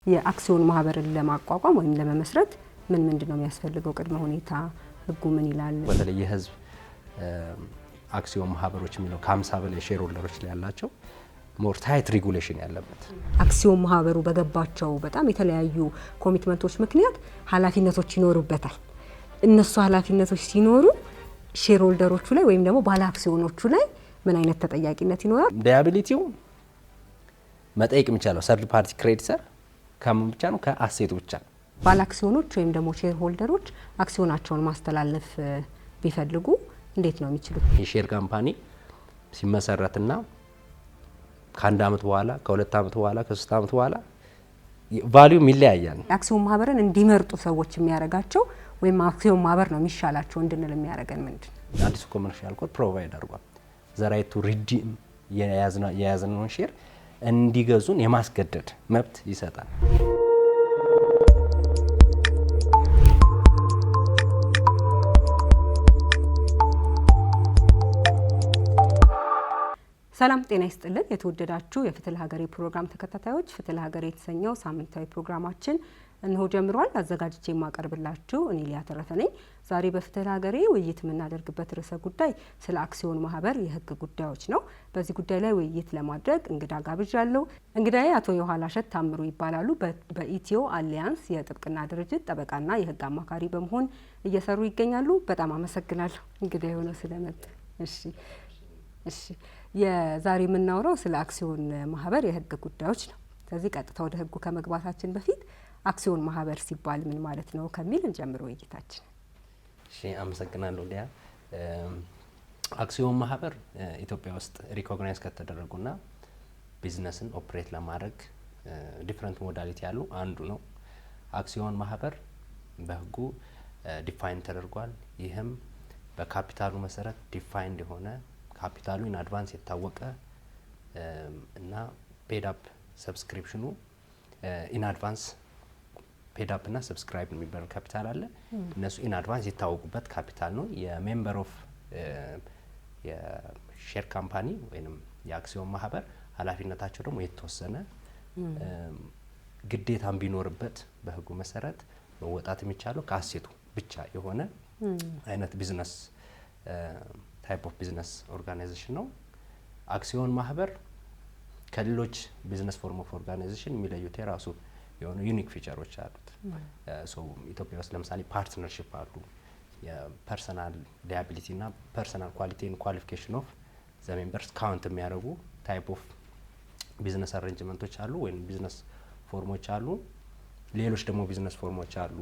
የአክሲዮን ማህበርን ለማቋቋም ወይም ለመመስረት ምንድነው የሚያስፈልገው ቅድመ ሁኔታ ህጉ ምን ይላል? በተለይ የህዝብ አክሲዮን ማህበሮች የሚለው ከ50 በላይ ሼር ሆልደሮች ላይ ያላቸው ሞር ታይት ሬጉሌሽን ያለበት አክሲዮን ማህበሩ በገባቸው በጣም የተለያዩ ኮሚትመንቶች ምክንያት ኃላፊነቶች ይኖሩበታል። እነሱ ኃላፊነቶች ሲኖሩ ሼር ሆልደሮቹ ላይ ወይም ደግሞ ባለ አክሲዮኖቹ ላይ ምን አይነት ተጠያቂነት ይኖራል? ላያቢሊቲው መጠየቅ የሚቻለው ሰርድ ፓርቲ ክሬዲተር ከምን ብቻ ነው? ከአሴቱ ብቻ ነው። ባለ አክሲዮኖች ወይም ደግሞ ሼር ሆልደሮች አክሲዮናቸውን ማስተላለፍ ቢፈልጉ እንዴት ነው የሚችሉት? የሼር ካምፓኒ ሲመሰረትና ከአንድ አመት በኋላ ከሁለት አመት በኋላ ከ3 አመት በኋላ ቫልዩም ይለያያል። አክሲዮን ማህበርን እንዲመርጡ ሰዎች የሚያረጋቸው ወይም አክሲዮን ማህበር ነው የሚሻላቸው እንድንል የሚያረጋን ምንድነው? አዲሱ ኮመርሻል ኮድ ፕሮቫይድ አድርጓል። ዘ ራይት ቱ ሪዲም የያዝነውን ሼር እንዲገዙን የማስገደድ መብት ይሰጣል። ሰላም ጤና ይስጥልን። የተወደዳችሁ የፍትህ ለሀገሬ ፕሮግራም ተከታታዮች፣ ፍትህ ለሀገሬ የተሰኘው ሳምንታዊ ፕሮግራማችን እንሆ ጀምሯል። አዘጋጅቼ የማቀርብላችሁ እኔ ሊያ ተረፈ ነኝ። ዛሬ በፍትህ ለሀገሬ ውይይት የምናደርግበት ርዕሰ ጉዳይ ስለ አክሲዮን ማህበር የህግ ጉዳዮች ነው። በዚህ ጉዳይ ላይ ውይይት ለማድረግ እንግዳ ጋብዣለሁ። እንግዳዬ አቶ የኋላሸት ታምሩ ይባላሉ። በኢትዮ አሊያንስ የጥብቅና ድርጅት ጠበቃና የህግ አማካሪ በመሆን እየሰሩ ይገኛሉ። በጣም አመሰግናለሁ እንግዳ የሆነው ስለመጣ። እሺ የዛሬ የምናወራው ስለ አክሲዮን ማህበር የህግ ጉዳዮች ነው። ስለዚህ ቀጥታ ወደ ህጉ ከመግባታችን በፊት አክሲዮን ማህበር ሲባል ምን ማለት ነው ከሚል እንጀምር ውይይታችን። እሺ አመሰግናለሁ ሊያ። አክሲዮን ማህበር ኢትዮጵያ ውስጥ ሪኮግናይዝ ከተደረጉና ቢዝነስን ኦፕሬት ለማድረግ ዲፈረንት ሞዳሊቲ ያሉ አንዱ ነው። አክሲዮን ማህበር በህጉ ዲፋይን ተደርጓል። ይህም በካፒታሉ መሰረት ዲፋይንድ የሆነ ካፒታሉ ኢን አድቫንስ የታወቀ እና ፔድ አፕ ሰብስክሪፕሽኑ ኢን አድቫንስ ፔድ አፕ እና ሰብስክራይብ የሚባል ካፒታል አለ። እነሱ ኢን አድቫንስ የታወቁበት ካፒታል ነው። የሜምበር ኦፍ የሼር ካምፓኒ ወይንም የአክሲዮን ማህበር ኃላፊነታቸው ደግሞ የተወሰነ ግዴታም ቢኖርበት በህጉ መሰረት መወጣት የሚቻለው ከአሴቱ ብቻ የሆነ አይነት ቢዝነስ ታይፕ ኦፍ ቢዝነስ ኦርጋናይዜሽን ነው። አክሲዮን ማህበር ከሌሎች ቢዝነስ ፎርም ኦፍ ኦርጋናይዜሽን የሚለዩት የራሱ የሆኑ ዩኒክ ፊቸሮች አሉት። ኢትዮጵያ ውስጥ ለምሳሌ ፓርትነርሺፕ አሉ። የፐርሰናል ሊያቢሊቲ እና ፐርሰናል ኳሊቲ ኤንድ ኳሊፊኬሽን ኦፍ ዘ ሜምበርስ ካውንት የሚያደርጉ ታይፕ ኦፍ ቢዝነስ አሬንጅመንቶች አሉ ወይም ቢዝነስ ፎርሞች አሉ። ሌሎች ደግሞ ቢዝነስ ፎርሞች አሉ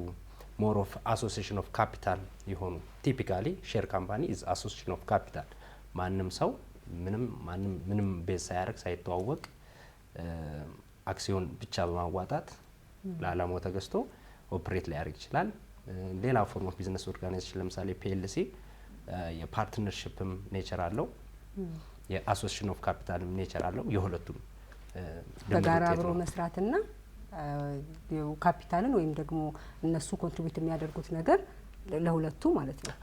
ሞር ኦፍ አሶሲዬሽን ኦፍ ካፒታል የሆኑ ቲፒካሊ ሼር ካምፓኒ ኢዝ አሶሲዬሽን ኦፍ ካፒታል። ማንም ሰው ምንም ቤዝ ሳያደርግ ሳይተዋወቅ አክሲዮን ብቻ በማዋጣት ለዓላማው ተገዝቶ ኦፕሬት ሊያደርግ ይችላል። ሌላ ፎርም ኦፍ ቢዝነስ ኦርጋናይዜሽን ለምሳሌ ፒኤልሲ የፓርትነርሺፕም ኔቸር አለው፣ የአሶሲዬሽን ኦፍ ካፒታልም ኔቸር አለው። የሁለቱም በጋራ አብሮ መስራትና ካፒታልን ወይም ደግሞ እነሱ ኮንትሪቢዩት የሚያደርጉት ነገር ለሁለቱ ማለት ነው።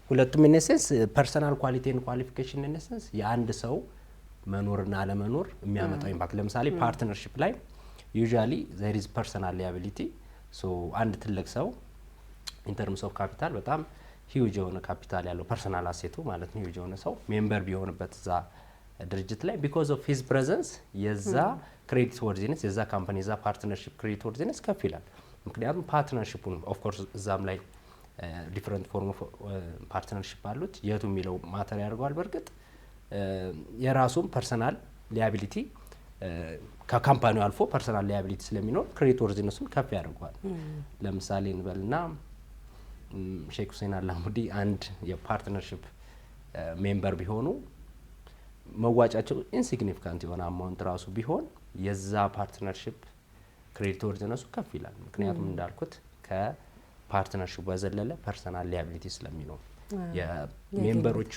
ሁለቱም ኢነሰንስ ፐርሰናል ኳሊቲ ኤንድ ኳሊፊኬሽን ኢነሰንስ የአንድ ሰው መኖርና አለመኖር የሚያመጣው ኢምፓክት። ለምሳሌ ፓርትነርሺፕ ላይ ዩዥዋሊ ዜር ኢዝ ፐርሰናል ሊያቢሊቲ። ሶ አንድ ትልቅ ሰው ኢን ተርምስ ኦፍ ካፒታል በጣም ሂውጅ የሆነ ካፒታል ያለው ፐርሰናል አሴቱ ማለት ነው ሂውጅ የሆነ ሰው ሜምበር ቢሆንበት እዛ ድርጅት ላይ ቢኮዝ ኦፍ ሂዝ ፕሬዘንስ የዛ ክሬዲት ወርዚነስ የዛ ካምፓኒ የዛ ፓርትነርሺፕ ክሬዲት ወርዚነስ ከፍ ይላል። ምክንያቱም ፓርትነርሺፑን ኦፍ ኮርስ እዛም ላይ ዲፈረንት ፎርም ኦፍ ፓርትነርሺፕ አሉት። የቱ የሚለው ማተር ያደርገዋል። በእርግጥ የራሱም ፐርሰናል ሊያቢሊቲ ከካምፓኒው አልፎ ፐርሰናል ሊያቢሊቲ ስለሚኖር ክሬዲት ወርዚነሱን ከፍ ያደርገዋል። ለምሳሌ እንበልና ሼክ ሁሴን አላሙዲ አንድ የፓርትነርሺፕ ሜምበር ቢሆኑ መዋጫቸው ኢንሲግኒፊካንት የሆነ አማውንት ራሱ ቢሆን የዛ ፓርትነርሺፕ ክሬዲት ወርዚነሱ ከፍ ይላል። ምክንያቱም እንዳልኩት ከፓርትነርሺፕ በዘለለ ፐርሰናል ሊያቢሊቲ ስለሚኖር የሜምበሮቹ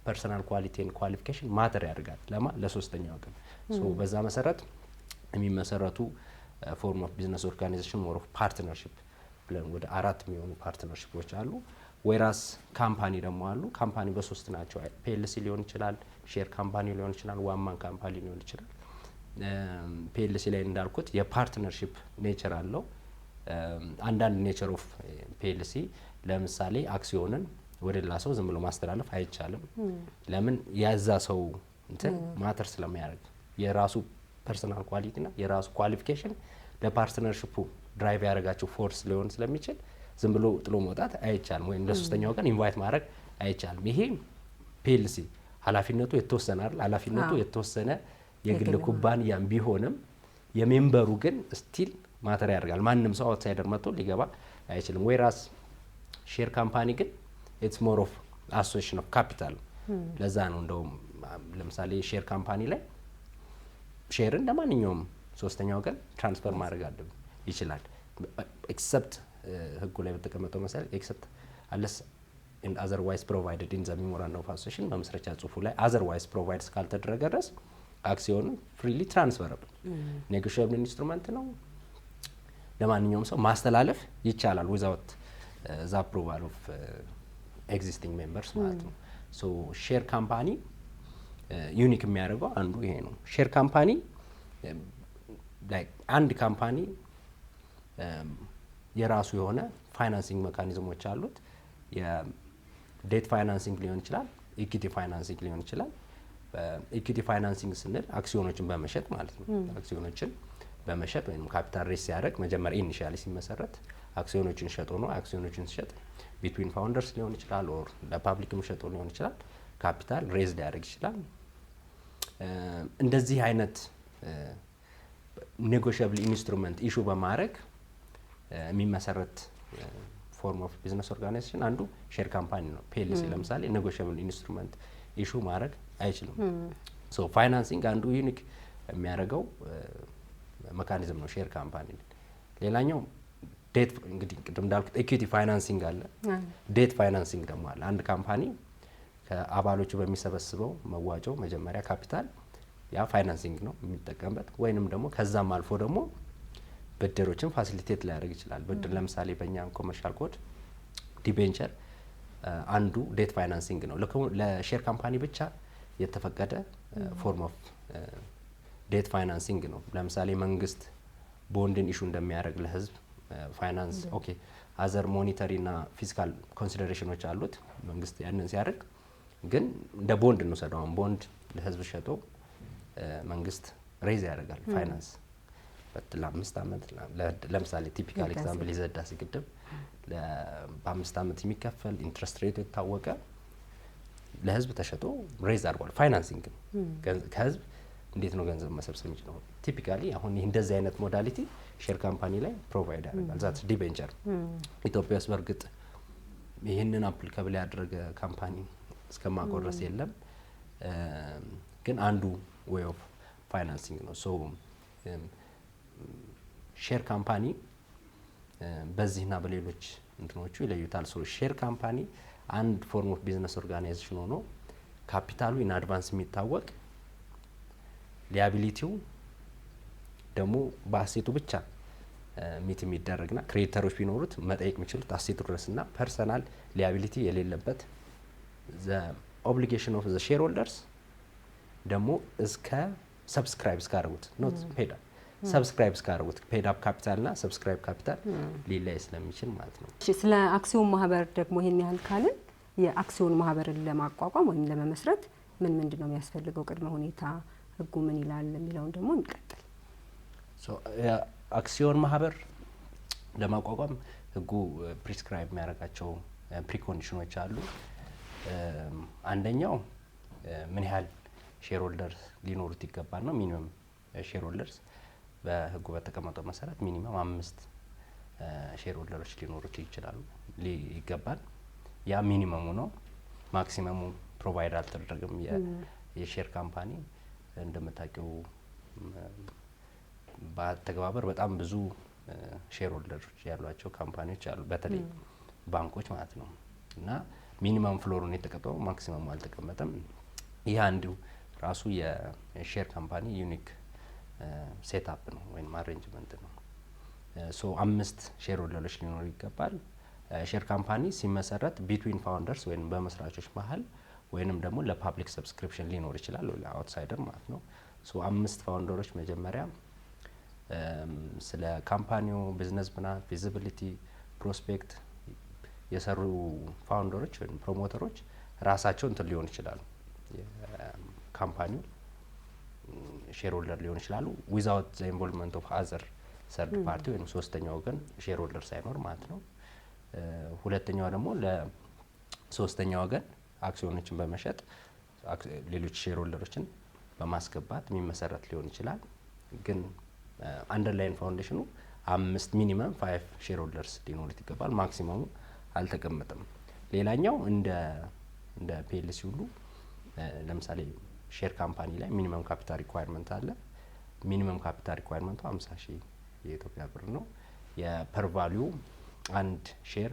ፐርሰናል ኳሊቲ ኤንድ ኳሊፊኬሽን ማተር ያደርጋል ለሶስተኛ ወገን። በዛ መሰረት የሚመሰረቱ ፎርም ኦፍ ቢዝነስ ኦርጋናይዜሽን ሞር ኦፍ ፓርትነርሺፕ ብለን ወደ 4 የሚሆኑ ፓርትነርሺፖች አሉ። ወይራስ ካምፓኒ ደግሞ አሉ። ካምፓኒ በሶስት ናቸው። ፒኤልሲ ሊሆን ይችላል፣ ሼር ካምፓኒ ሊሆን ይችላል፣ ዋን ማን ካምፓኒ ሊሆን ይችላል። ፒኤልሲ ላይ እንዳልኩት የፓርትነርሺፕ ኔቸር አለው። አንዳንድ ኔቸር ኦፍ ፒኤልሲ ለምሳሌ አክሲዮንን ወደ ሌላ ሰው ዝም ብሎ ማስተላለፍ አይቻልም። ለምን? የዛ ሰው እንትን ማተር ስለሚያደርግ የራሱ ፐርሰናል ኳሊቲና የራሱ ኳሊፊኬሽን ለፓርትነርሺፑ ድራይቭ ያደረጋቸው ፎርስ ሊሆን ስለሚችል ዝም ብሎ ጥሎ መውጣት አይቻልም፣ ወይም ለሶስተኛው ወገን ኢንቫይት ማድረግ አይቻልም። ይሄ ፒኤልሲ ኃላፊነቱ የተወሰነ አይደል? ኃላፊነቱ የተወሰነ የግል ኩባንያም ቢሆንም የሜምበሩ ግን ስቲል ማተር ያደርጋል። ማንም ሰው አውትሳይደር መጥቶ ሊገባ አይችልም። ወይራስ ሼር ካምፓኒ ግን ኢትስ ሞር ኦፍ አሶሲዬሽን ኦፍ ካፒታል። ለዛ ነው እንደውም ለምሳሌ ሼር ካምፓኒ ላይ ሼርን ለማንኛውም ሶስተኛ ወገን ትራንስፈር ማድረግ ይችላል። ኤክሰፕት ህጉ ላይ በተቀመጠው መሰረት ኤክሰፕት አለስ and otherwise provided in the memorandum of association በመስረቻ ጽሁፉ ላይ otherwise provided ካልተደረገ ድረስ አክሲዮኑ ፍሪሊ ትራንስፈረብል ኔጎሽየብል ኢንስትሩመንት ነው። ለማንኛውም ሰው ማስተላለፍ ይቻላል without the approval of existing members ማለት ነው። ሶ ሼር ካምፓኒ ዩኒክ የሚያደርገው አንዱ ይሄ ነው። ሼር ካምፓኒ አንድ ካምፓኒ የራሱ የሆነ ፋይናንሲንግ ሜካኒዝሞች አሉት። የዴት ፋይናንሲንግ ሊሆን ይችላል፣ ኢኩዊቲ ፋይናንሲንግ ሊሆን ይችላል። ኢኩዊቲ ፋይናንሲንግ ስንል አክሲዮኖችን በመሸጥ ማለት ነው። አክሲዮኖችን በመሸጥ ወይም ካፒታል ሬስ ሲያደርግ መጀመሪያ ኢኒሺያሊ ሲመሰረት አክሲዮኖችን ሸጦ ነው። አክሲዮኖችን ሲሸጥ ቢትዊን ፋውንደርስ ሊሆን ይችላል፣ ኦር ለፓብሊክም ሸጦ ሊሆን ይችላል። ካፒታል ሬዝ ሊያደርግ ይችላል። እንደዚህ አይነት ኔጎሽየብል ኢንስትሩመንት ኢሹ በማድረግ የሚመሰረት ፎርም ኦፍ ቢዝነስ ኦርጋናይዜሽን አንዱ ሼር ካምፓኒ ነው። ፒኤልሲ ለምሳሌ ኔጎሽየብል ኢንስትሩመንት ኢሹ ማድረግ አይችልም። ሶ ፋይናንሲንግ አንዱ ዩኒክ የሚያደርገው ሜካኒዝም ነው ሼር ካምፓኒ። ሌላኛው ዴት እንግዲህ ቅድም እንዳልኩት ኢኩዊቲ ፋይናንሲንግ አለ፣ ዴት ፋይናንሲንግ ደግሞ አለ። አንድ ካምፓኒ ከአባሎቹ በሚሰበስበው መዋጮ መጀመሪያ ካፒታል ያ ፋይናንሲንግ ነው የሚጠቀምበት፣ ወይንም ደግሞ ከዛም አልፎ ደግሞ ብድሮችን ፋሲሊቴት ሊያደርግ ይችላል። ብድር ለምሳሌ በእኛ ኮመርሻል ኮድ ዲቤንቸር አንዱ ዴት ፋይናንሲንግ ነው። ለሼር ካምፓኒ ብቻ የተፈቀደ ፎርም ኦፍ ዴት ፋይናንሲንግ ነው። ለምሳሌ መንግስት ቦንድን ኢሹ እንደሚያደርግ ለህዝብ ፋይናንስ ኦኬ አዘር ሞኔታሪ እና ፊስካል ኮንሲደሬሽኖች አሉት። መንግስት ያንን ሲያደርግ ግን እንደ ቦንድ እንውሰደው። አሁን ቦንድ ለህዝብ ሸጦ መንግስት ሬዝ ያደርጋል ፋይናንስ ለ5 ዓመት ለምሳሌ ቲፒካል ኤግዛምፕል የህዳሴ ግድብ በ5 ዓመት የሚከፈል ኢንትረስት ሬት የታወቀ ለህዝብ ተሸጦ ሬዝ አድርጓል። ፋይናንሲንግ ነው። ከህዝብ እንዴት ነው ገንዘብ መሰብሰብ የሚችለው? ቲፒካሊ አሁን ይህ እንደዚህ አይነት ሞዳሊቲ ሼር ካምፓኒ ላይ ፕሮቫይድ ያደርጋል። ዛት ዲቤንቸር ኢትዮጵያ ውስጥ በእርግጥ ይህንን አፕሊካብል ያደረገ ካምፓኒ እስከማቆረስ የለም፣ ግን አንዱ ዌይ ኦፍ ፋይናንሲንግ ነው። ሶ ሼር ካምፓኒ በዚህና በሌሎች እንትኖቹ ይለዩታል። ሶ ሼር ካምፓኒ አንድ ፎርም ኦፍ ቢዝነስ ኦርጋናይዜሽን ሆኖ ካፒታሉ ኢን አድቫንስ የሚታወቅ ሊያቢሊቲው ደግሞ በአሴቱ ብቻ ሚት የሚደረግና ክሬዲተሮች ቢኖሩት መጠየቅ የሚችሉት አሴቱ ድረስና ፐርሰናል ሊያቢሊቲ የሌለበት ዘ ኦብሊጌሽን ኦፍ ዘ ሼር ሆልደርስ ደግሞ እስከ ሰብስክራይብ እስካደረጉት ኖት ፔድ አፕ ሰብስክራይብ እስካደረጉት ፔድ አፕ ካፒታል ና ሰብስክራይብ ካፒታል ሊለያይ ስለሚችል ማለት ነው። ስለ አክሲዮን ማህበር ደግሞ ይሄን ያህል ካልን የአክሲዮን ማህበርን ለማቋቋም ወይም ለመመስረት ምን ምንድነው የሚያስፈልገው ቅድመ ሁኔታ፣ ህጉ ምን ይላል የሚለውን ደግሞ እንቀጥል። አክሲዮን ማህበር ለማቋቋም ህጉ ፕሪስክራይብ የሚያደርጋቸው ፕሪኮንዲሽኖች አሉ። አንደኛው ምን ያህል ሼር ሆልደርስ ሊኖሩት ይገባል ነው። ሚኒመም ሼር ሆልደርስ በህጉ በተቀመጠው መሰረት ሚኒመም 5 ሼር ሆልደሮች ሊኖሩት ይገባል። ያ ሚኒመሙ ነው። ማክሲመሙ ፕሮቫይድ አልተደረገም። የሼር ካምፓኒ እንደምታውቂው በተግባበር በጣም ብዙ ሼር ሆልደሮች ያሏቸው ካምፓኒዎች አሉ፣ በተለይ ባንኮች ማለት ነው። እና ሚኒመም ፍሎሩን የተቀመጠው ማክሲመሙ አልተቀመጠም። ይህ አንዱ ራሱ የሼር ካምፓኒ ዩኒክ ሴትአፕ ነው ወይም አሬንጅመንት ነው። ሶ 5 ሼር ሆልደሮች ሊኖሩ ይገባል። ሼር ካምፓኒ ሲመሰረት ቢትዊን ፋውንደርስ ወይም በመስራቾች መሀል ወይንም ደግሞ ለፓብሊክ ሰብስክሪፕሽን ሊኖር ይችላል፣ ወይ ለአውትሳይደር ማለት ነው። አምስት ፋውንደሮች መጀመሪያ ስለ ካምፓኒው ቢዝነስ ፕላን፣ ፊዚቢሊቲ፣ ፕሮስፔክት የሰሩ ፋውንደሮች ወይም ፕሮሞተሮች ራሳቸው እንትን ሊሆን ይችላሉ፣ የካምፓኒው ሼር ሆልደር ሊሆን ይችላሉ ዊዛውት ዘ ኢንቮልቭመንት ኦፍ አዘር ሰርድ ፓርቲ ወይም ሶስተኛ ወገን ሼር ሆልደር ሳይኖር ማለት ነው። ሁለተኛው ደግሞ ለሶስተኛ ወገን አክሲዮኖችን በመሸጥ ሌሎች ሼር ሆልደሮችን በማስገባት የሚመሰረት ሊሆን ይችላል። ግን አንደርላይን ፋውንዴሽኑ 5 ሚኒመም 5 ሼር ሆልደርስ ሊኖሩት ይገባል። ማክሲመሙ አልተቀመጠም። ሌላኛው እንደ ፒኤልሲ ሁሉ ለምሳሌ ሼር ካምፓኒ ላይ ሚኒመም ካፒታል ሪኳየርመንት አለ። ሚኒመም ካፒታል ሪኳየርመንቱ 50,000 የኢትዮጵያ ብር ነው። የፐር ቫልዩ አንድ ሼር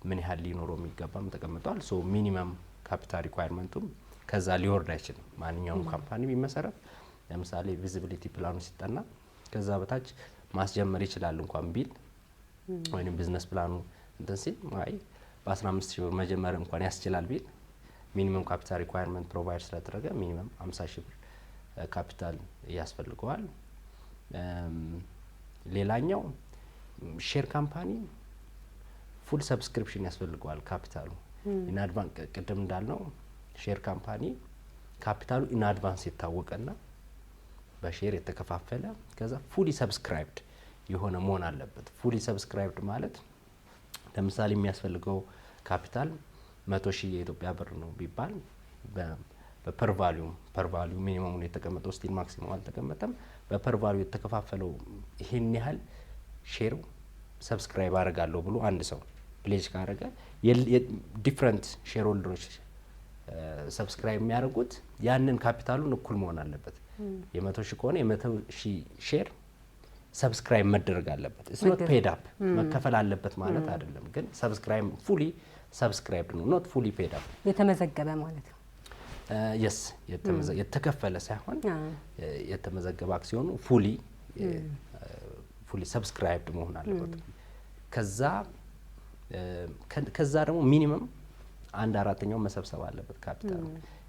ምን ያህል ሊኖረው የሚገባም ተቀምጧል። ሶ ሚኒመም ካፒታል ሪኳየርመንቱም ከዛ ሊወርድ አይችልም። ማንኛውም ካምፓኒ ቢመሰረት ለምሳሌ ቪዚቢሊቲ ፕላኑ ሲጠና ከዛ በታች ማስጀመር ይችላል እንኳን ቢል ወይም ቢዝነስ ፕላኑ እንትን ሲል አይ በ15,000 ብር መጀመር እንኳን ያስችላል ቢል ሚኒመም ካፒታል ሪኳየርመንት ፕሮቫይድ ስለተደረገ ሚኒመም 50,000 ብር ካፒታል ያስፈልገዋል። ሌላኛው ሼር ካምፓኒ ፉል ሰብስክሪፕሽን ያስፈልገዋል። ካፒታሉ ኢን አድቫንስ ቅድም እንዳልነው ሼር ካምፓኒ ካፒታሉ ኢን አድቫንስ የታወቀና በሼር የተከፋፈለ ከዛ ፉሊ ሰብስክራይብድ የሆነ መሆን አለበት። ፉሊ ሰብስክራይብድ ማለት ለምሳሌ የሚያስፈልገው ካፒታል 100,000 የኢትዮጵያ ብር ነው ቢባል በፐር ቫልዩ ሚኒመሙን የተቀመጠው ስቲል ማክሲመም አልተቀመጠም። በፐር ቫልዩ የተከፋፈለው ይሄን ያህል ሼር ሰብስክራይብ አደርጋለሁ ብሎ አንድ ሰው ፕሌጅ ካደረገ ዲፍረንት ሼር ሆልደሮች ሰብስክራይብ የሚያደርጉት ያንን ካፒታሉን እኩል መሆን አለበት። የ100,000 ከሆነ የ100,000 ሼር ሰብስክራይብ መደረግ አለበት። ኢትስ ኖት ፔድ አፕ መከፈል አለበት ማለት አይደለም፣ ግን ሰብስክራይብ ፉሊ ሰብስክራይብድ ነው፣ ኖት ፉሊ ፔድ አፕ የተመዘገበ ማለት ነው። የስ የተከፈለ ሳይሆን የተመዘገበ አክሲዮኑ ፉሊ ሰብስክራይብድ መሆን አለበት። ከዛ ደግሞ ሚኒመም 1/4 መሰብሰብ አለበት። ካፒታሉ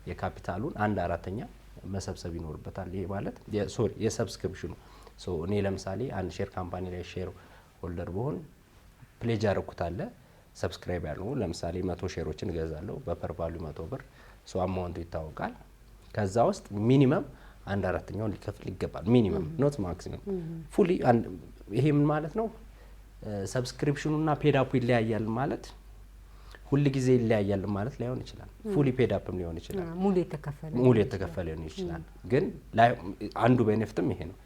የካፒታሉን 1/4 መሰብሰብ ይኖርበታል። ይሄ ማለት የሰብስክሪፕሽኑ እኔ ለምሳሌ አንድ ሼር ካምፓኒ ላይ ሼር ሆልደር ብሆን ፕሌጅ ያደረኩት አለ ሰብስክራይብ ያለው ለምሳሌ 100 ሼሮችን እገዛለሁ በፐር ቫልዩ 100 ብር አማውንቱ ይታወቃል። ከዛ ውስጥ ሚኒመም 1/4 ሊከፍል ይገባል። ሚኒመም ኖት ማክሲመም ፉሊ። ይሄ ምን ማለት ነው? ሰብስክሪፕሽኑና ፔድ አፑ ይለያያል ማለት ሁሉ ጊዜ ይለያያል ማለት ላይሆን ይችላል። ፉሊ ፔድ አፕም ሊሆን ይችላል። ሙሉ የተከፈለ ሊሆን ይችላል። ግን አንዱ ቤኔፊትም ይሄ ነው።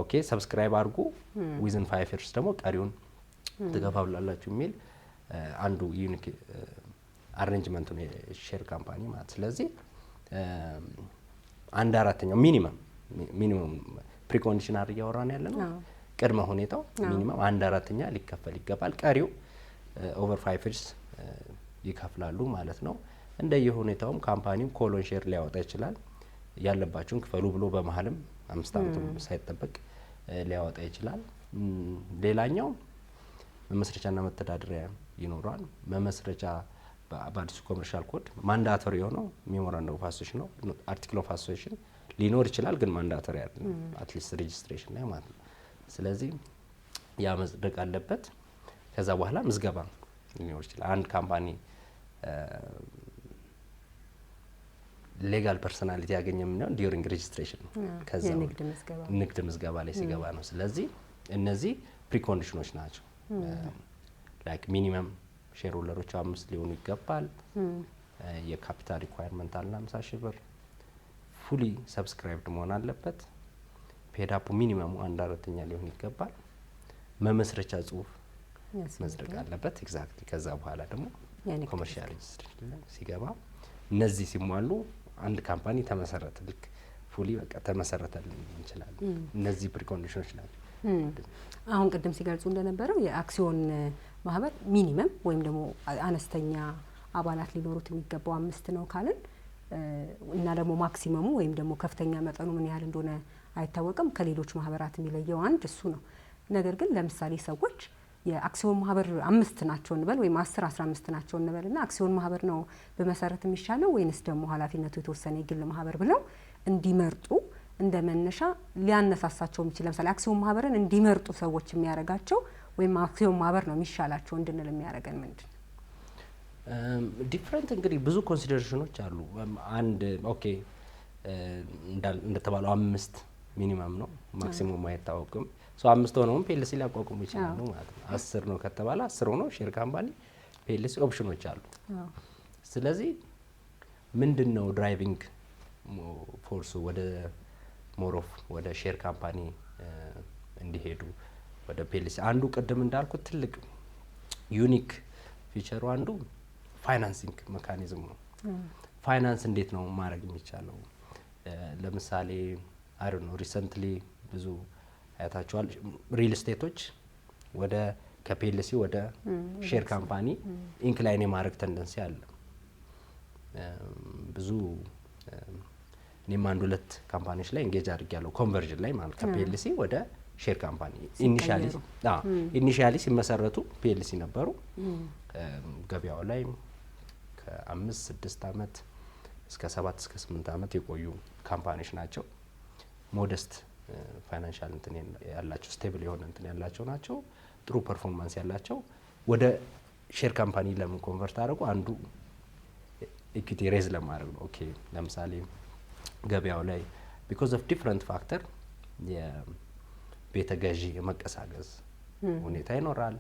ኦኬ ሰብስክራይብ አድርጉ ዊዝን 5 years ደግሞ ቀሪውን ትከፋፍላላችሁ የሚል አንዱ ዩኒክ አሬንጅመንት ነው የሼር ካምፓኒ ማለት። ስለዚህ 1/4 ሚኒመም ፕሪኮንዲሽን አድርገን እያወራን ያለ ነው። ቅድመ ሁኔታው ሚኒመም 1/4 ሊከፈል ይገባል። ቀሪው ኦቨር 5 years ይከፍላሉ ማለት ነው። እንደየሁኔታውም ካምፓኒው ኮሎን ሼር ሊያወጣ ይችላል። ያለባችሁን ክፈሉ ብሎ በመሀልም 5 ዓመትም ሳይጠበቅ ሊያወጣ ይችላል። ሌላኛው መመስረቻና መተዳደሪያ ይኖራል። መመስረቻ በአዲሱ ኮመርሻል ኮድ ማንዳቶሪ የሆነው ሜሞራንደም ኦፍ አሶሲዬሽን ነው። አርቲክል ኦፍ አሶሲዬሽን ሊኖር ይችላል፣ ግን ማንዳቶሪ አይደለም። አትሊስት ሬጂስትሬሽን ላይ ማለት ነው። ስለዚህ ያ መጽደቅ አለበት። ከዛ በኋላ ምዝገባ ሊኖር ይችላል። አንድ ካምፓኒ ሌጋል ፐርሶናሊቲ ያገኘ ምንድነው ዲዩሪንግ ሬጂስትሬሽን ነው። ከዛ ንግድ ምዝገባ ላይ ሲገባ ነው። ስለዚህ እነዚህ ፕሪኮንዲሽኖች ናቸው። ላይክ ሚኒመም ሼር ሆልደሮች 5 ሊሆኑ ይገባል። የካፒታል ሪኳየርመንት አለ 50,000 ብር። ፉሊ ሰብስክራይብድ መሆን አለበት። ፔድ አፑ ሚኒመሙ 1/4 ሊሆን ይገባል። መመስረቻ ጽሁፍ መጽደቅ አለበት። ኤግዛክትሊ። ከዛ በኋላ ደግሞ ኮመርሻል ሬጂስትሬሽን ሲገባ እነዚህ ሲሟሉ አንድ ካምፓኒ ተመሰረተ። ልክ ፉሊ በቃ ተመሰረተ እንችላለን። እነዚህ ፕሪኮንዲሽኖች ናቸው። አሁን ቅድም ሲገልጹ እንደነበረው የአክሲዮን ማህበር ሚኒመም ወይም ደግሞ አነስተኛ አባላት ሊኖሩት የሚገባው 5 ነው ካልን እና ደግሞ ማክሲመሙ ወይም ደግሞ ከፍተኛ መጠኑ ምን ያህል እንደሆነ አይታወቅም። ከሌሎች ማህበራት የሚለየው አንድ እሱ ነው። ነገር ግን ለምሳሌ ሰዎች የአክሲዮን ማህበር 5 ናቸው እንበል ወይም 10 15 ናቸው እንበልና አክሲዮን ማህበር ነው በመሰረት የሚሻለው ወይንስ ደግሞ ኃላፊነቱ የተወሰነ የግል ማህበር ብለው እንዲመርጡ እንደ መነሻ ሊያነሳሳቸው የሚችል ለምሳሌ አክሲዮን ማህበርን እንዲመርጡ ሰዎች የሚያደርጋቸው ወይም አክሲዮን ማህበር ነው የሚሻላቸው እንድንል የሚያደርገን ምንድን ነው? ዲፍረንት እንግዲህ ብዙ ኮንሲደሬሽኖች አሉ። አንድ ኦኬ እንደተባለው 5 ሚኒመም ነው፣ ማክሲሙም አይታወቅም። ሶ 5 ሆነውም ፒኤልሲ ሊያቋቁሙ ይችላሉ ማለት ነው። 10 ነው ከተባለ 10 ሆኖ ሼር ካምፓኒ ፒኤልሲ ኦፕሽኖች አሉ። ስለዚህ ምንድነው ድራይቪንግ ፎርሱ ወደ ሞሮፍ ወደ ሼር ካምፓኒ እንዲሄዱ ወደ ፒኤልሲ? አንዱ ቅድም እንዳልኩት ትልቅ ዩኒክ ፊቸሩ አንዱ ፋይናንሲንግ ሜካኒዝም ነው። ፋይናንስ እንዴት ነው ማድረግ የሚቻለው? ለምሳሌ አይ ዶንት ኖ ሪሰንትሊ ብዙ አያታቸዋል ሪል ስቴቶች ወደ ከፒኤልሲ ወደ ሼር ካምፓኒ ኢንክላይን የማድረግ ተንደንሲ አለ። ብዙ እኔም 1-2 ካምፓኒዎች ላይ ኤንጌጅ አድርጌያለሁ ኮንቨርዥን ላይ ማለት ከፒኤልሲ ወደ ሼር ካምፓኒ። ኢኒሺያሊ ሲመሰረቱ ፒኤልሲ ነበሩ። ገበያው ላይ ከ5-6 አመት እስከ 7-8 አመት የቆዩ ካምፓኒዎች ናቸው። ሞደስት ፋይናንሻል እንትን ያላቸው ስቴብል የሆነ እንትን ያላቸው ናቸው። ጥሩ ፐርፎርማንስ ያላቸው ወደ ሼር ካምፓኒ ለምን ኮንቨርት አደረጉ? አንዱ ኢኩዊቲ ሬዝ ለማድረግ ነው። ኦኬ ለምሳሌ ገበያው ላይ ቢኮዝ ኦፍ ዲፍረንት ፋክተር የቤተ ገዢ የመቀሳቀስ ሁኔታ ይኖራል።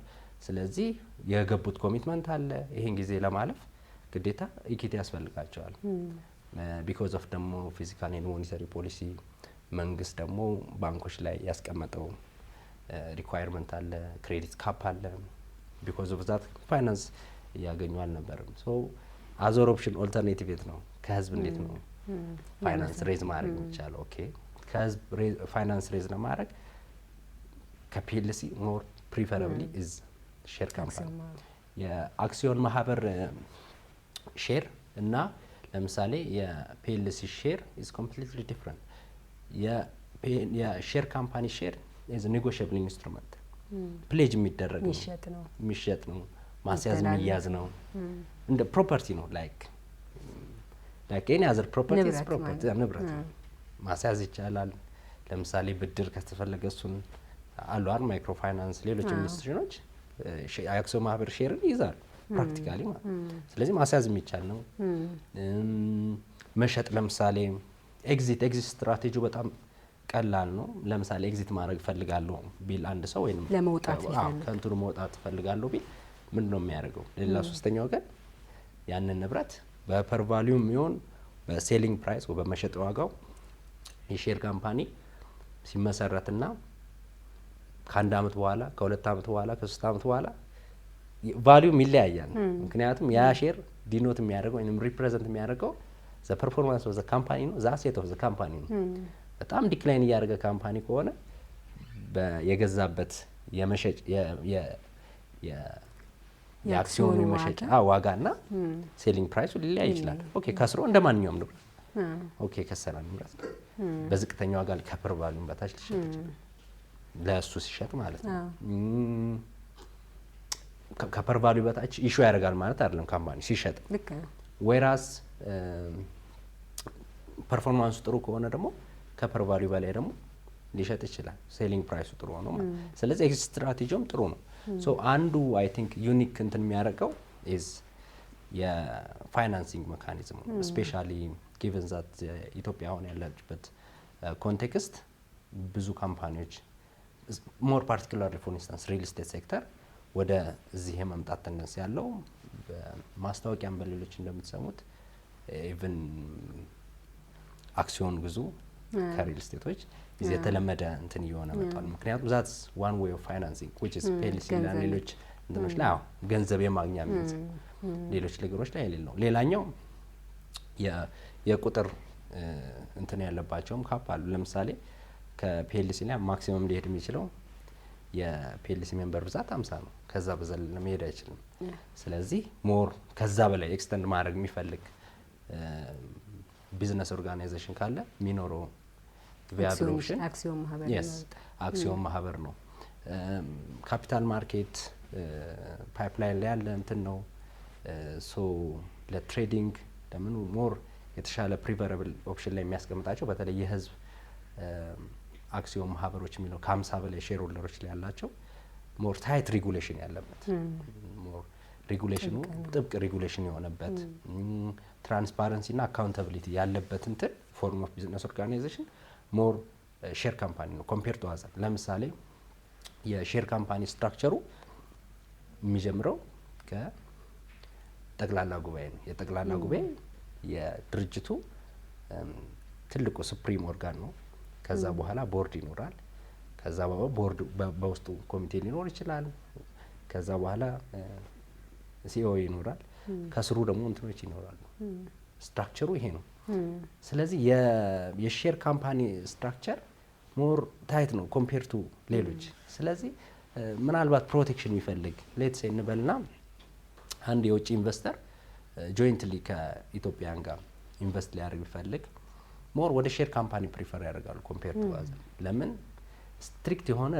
ስለዚህ የገቡት ኮሚትመንት አለ። ይሄን ጊዜ ለማለፍ ግዴታ ኢኩዊቲ ያስፈልጋቸዋል። ቢኮዝ ኦፍ ደግሞ ፊዚካል ኤንድ ሞኔታሪ ፖሊሲ መንግስት ደግሞ ባንኮች ላይ ያስቀመጠው ሪኳየርመንት አለ፣ ክሬዲት ካፕ አለ። ቢኮዝ ኦፍ ዛት ፋይናንስ እያገኙ አልነበርም። ሶ አዘር ኦፕሽን ኦልተርኔቲቭ የት ነው? ከህዝብ እንዴት ነው ፋይናንስ ሬዝ ማድረግ የሚቻለው? ኦኬ ከህዝብ ፋይናንስ ሬዝ ለማድረግ ከፒኤልሲ ሞር ፕሪፈራብሊ ኢዝ ሼር ካምፓኒ። የአክሲዮን ማህበር ሼር እና ለምሳሌ የፒኤልሲ ሼር ኢዝ ኮምፕሊትሊ ዲፍረንት። የሼር ካምፓኒ ሼር ኢዝ ኔጎሽብል ኢንስትሩመንት፣ ፕሌጅ የሚደረግ ነው፣ የሚሸጥ ነው፣ ማስያዝ የሚያዝ ነው፣ እንደ ፕሮፐርቲ ነው። ላይክ ኤኒ አዘር ፕሮፐርቲ ኢዝ ፕሮፐርቲ፣ ንብረት ነው፣ ማስያዝ ይቻላል። ለምሳሌ ብድር ከተፈለገ እሱን አሉ አይደል ማይክሮ ፋይናንስ፣ ሌሎች ኢንስቲትዩሽኖች የአክሲዮን ማህበር ሼርን ይይዛሉ ፕራክቲካሊ ማለት። ስለዚህ ማስያዝ የሚቻል ነው። መሸጥ ለምሳሌ ኤግዚት ስትራቴጂው በጣም ቀላል ነው። ለምሳሌ ኤግዚት ማድረግ ፈልጋለሁ ቢል አንድ ሰው ወይንም ለመውጣት ከእንትኑ መውጣት ፈልጋለሁ ቢል ምንድነው የሚያደርገው? ሌላ ሶስተኛ ወገን ያንን ንብረት በፐር ቫልዩም ይሁን በሴሊንግ ፕራይስ ወይ በመሸጥ ዋጋው የሼር ካምፓኒ ሲመሰረትና ከ1 አመት በኋላ ከ2 አመት በኋላ ከ3 አመት በኋላ ቫልዩም ይለያያል። ምክንያቱም ያ ሼር ዲኖት የሚያደርገው ወይንም ሪፕሬዘንት የሚያደርገው ዘ ፐርፎርማንስ ኦፍ ዘ ካምፓኒ ነው፣ ዘ አሴት ኦፍ ዘ ካምፓኒ ነው። በጣም ዲክላይን እያደረገ ካምፓኒ ከሆነ የገዛበት የመሸጥ የአክሲዮኑ የመሸጫ ዋጋና ሴሊንግ ፕራይሱ ሊለያይ ይችላል። ኦኬ ከስሮ እንደ ማንኛውም ንብረት ኦኬ ከሰራ ንብረት በዝቅተኛ ዋጋ ከፐር ቫልዩም በታች ሊሸጥ ይችላል፣ ለእሱ ሲሸጥ ማለት ነው። ከፐር ቫልዩ በታች ኢሹ ያደርጋል ማለት አይደለም ካምፓኒ ሲሸጥ። ወይራስ ፐርፎርማንሱ ጥሩ ከሆነ ደግሞ ከፐር ቫልዩ በላይ ደግሞ ሊሸጥ ይችላል፣ ሴሊንግ ፕራይሱ ጥሩ ነው ማለት። ስለዚህ ኤግዚት ስትራቴጂውም ጥሩ ነው። ሶ አንዱ አይ ቲንክ ዩኒክ እንትን የሚያደርገው ኢዝ የፋይናንሲንግ ሜካኒዝም ነው። ስፔሻሊ ጊቨን ዛት ኢትዮጵያ አሁን ያለችበት ኮንቴክስት ብዙ ካምፓኒዎች ሞር ፓርቲኩላርሊ ፎር ኢንስታንስ ሪል ስቴት ሴክተር ወደ እዚህ የመምጣት ተንደንስ ያለው በማስታወቂያም በሌሎች እንደምትሰሙት ኢቭን አክሲዮን ግዙ ከሪል ስቴቶች እዚህ የተለመደ እንትን እየሆነ መጥቷል። ምክንያቱም ዛትስ ዋን ዌይ ኦፍ ፋይናንሲንግ which is ፒኤልሲ እና ሌሎች እንትኖች ላይ ገንዘብ የማግኛ ምንጭ ሌሎች ነገሮች ላይ የሌለው። ሌላኛው የቁጥር እንትን ያለባቸውም ካፕ አሉ። ለምሳሌ ከፒኤልሲ ላይ ማክሲመም ሊሄድ የሚችለው የፒኤልሲ ሜምበር ብዛት 50 ነው። ከዛ በዘለለ መሄድ አይችልም። ስለዚህ ሞር ከዛ በላይ ኤክስተንድ ማድረግ የሚፈልግ ቢዝነስ ኦርጋናይዜሽን ካለ የሚኖረው ቪያብል ኦፕሽን አክሲዮን ማህበር ነው። ካፒታል ማርኬት ፓይፕላይን ላይ ያለ እንትን ነው። ሶ ለትሬዲንግ ለምን ሞር የተሻለ ፕሪፈራብል ኦፕሽን ላይ የሚያስቀምጣቸው በተለይ የህዝብ አክሲዮን ማህበሮች የሚለው ከ50 በላይ ሼር ሆልደሮች ላይ ያላቸው ሞር ታይት ሬጉሌሽን ያለበት ሞር ሬጉሌሽኑ ጥብቅ ሬጉሌሽን የሆነበት ትራንስፓረንሲ እና አካውንታቢሊቲ ያለበት እንትን ፎርም ኦፍ ቢዝነስ ኦርጋናይዜሽን ሞር ሼር ካምፓኒ ነው ኮምፔር ቱ አዘር። ለምሳሌ የሼር ካምፓኒ ስትራክቸሩ የሚጀምረው ከጠቅላላ ጉባኤ ነው። የጠቅላላ ጉባኤ የድርጅቱ ትልቁ ሱፕሪም ኦርጋን ነው። ከዛ በኋላ ቦርድ ይኖራል። ከዛ በኋላ ቦርድ በውስጡ ኮሚቴ ሊኖር ይችላል። ከዛ በኋላ ሲኦ ይኖራል። ከስሩ ደግሞ እንትኖች ይኖራሉ። ስትራክቸሩ ይሄ ነው። ስለዚህ የሼር ካምፓኒ ስትራክቸር ሞር ታይት ነው ኮምፔር ቱ ሌሎች። ስለዚህ ምናልባት ፕሮቴክሽን የሚፈልግ ሌትስ እንበልና አንድ የውጭ ኢንቨስተር ጆይንትሊ ከኢትዮጵያን ጋር ኢንቨስት ሊያደርግ ቢፈልግ ሞር ወደ ሼር ካምፓኒ ፕሪፈር ያደርጋሉ ኮምፔር ቱ አዘር። ለምን ስትሪክት የሆነ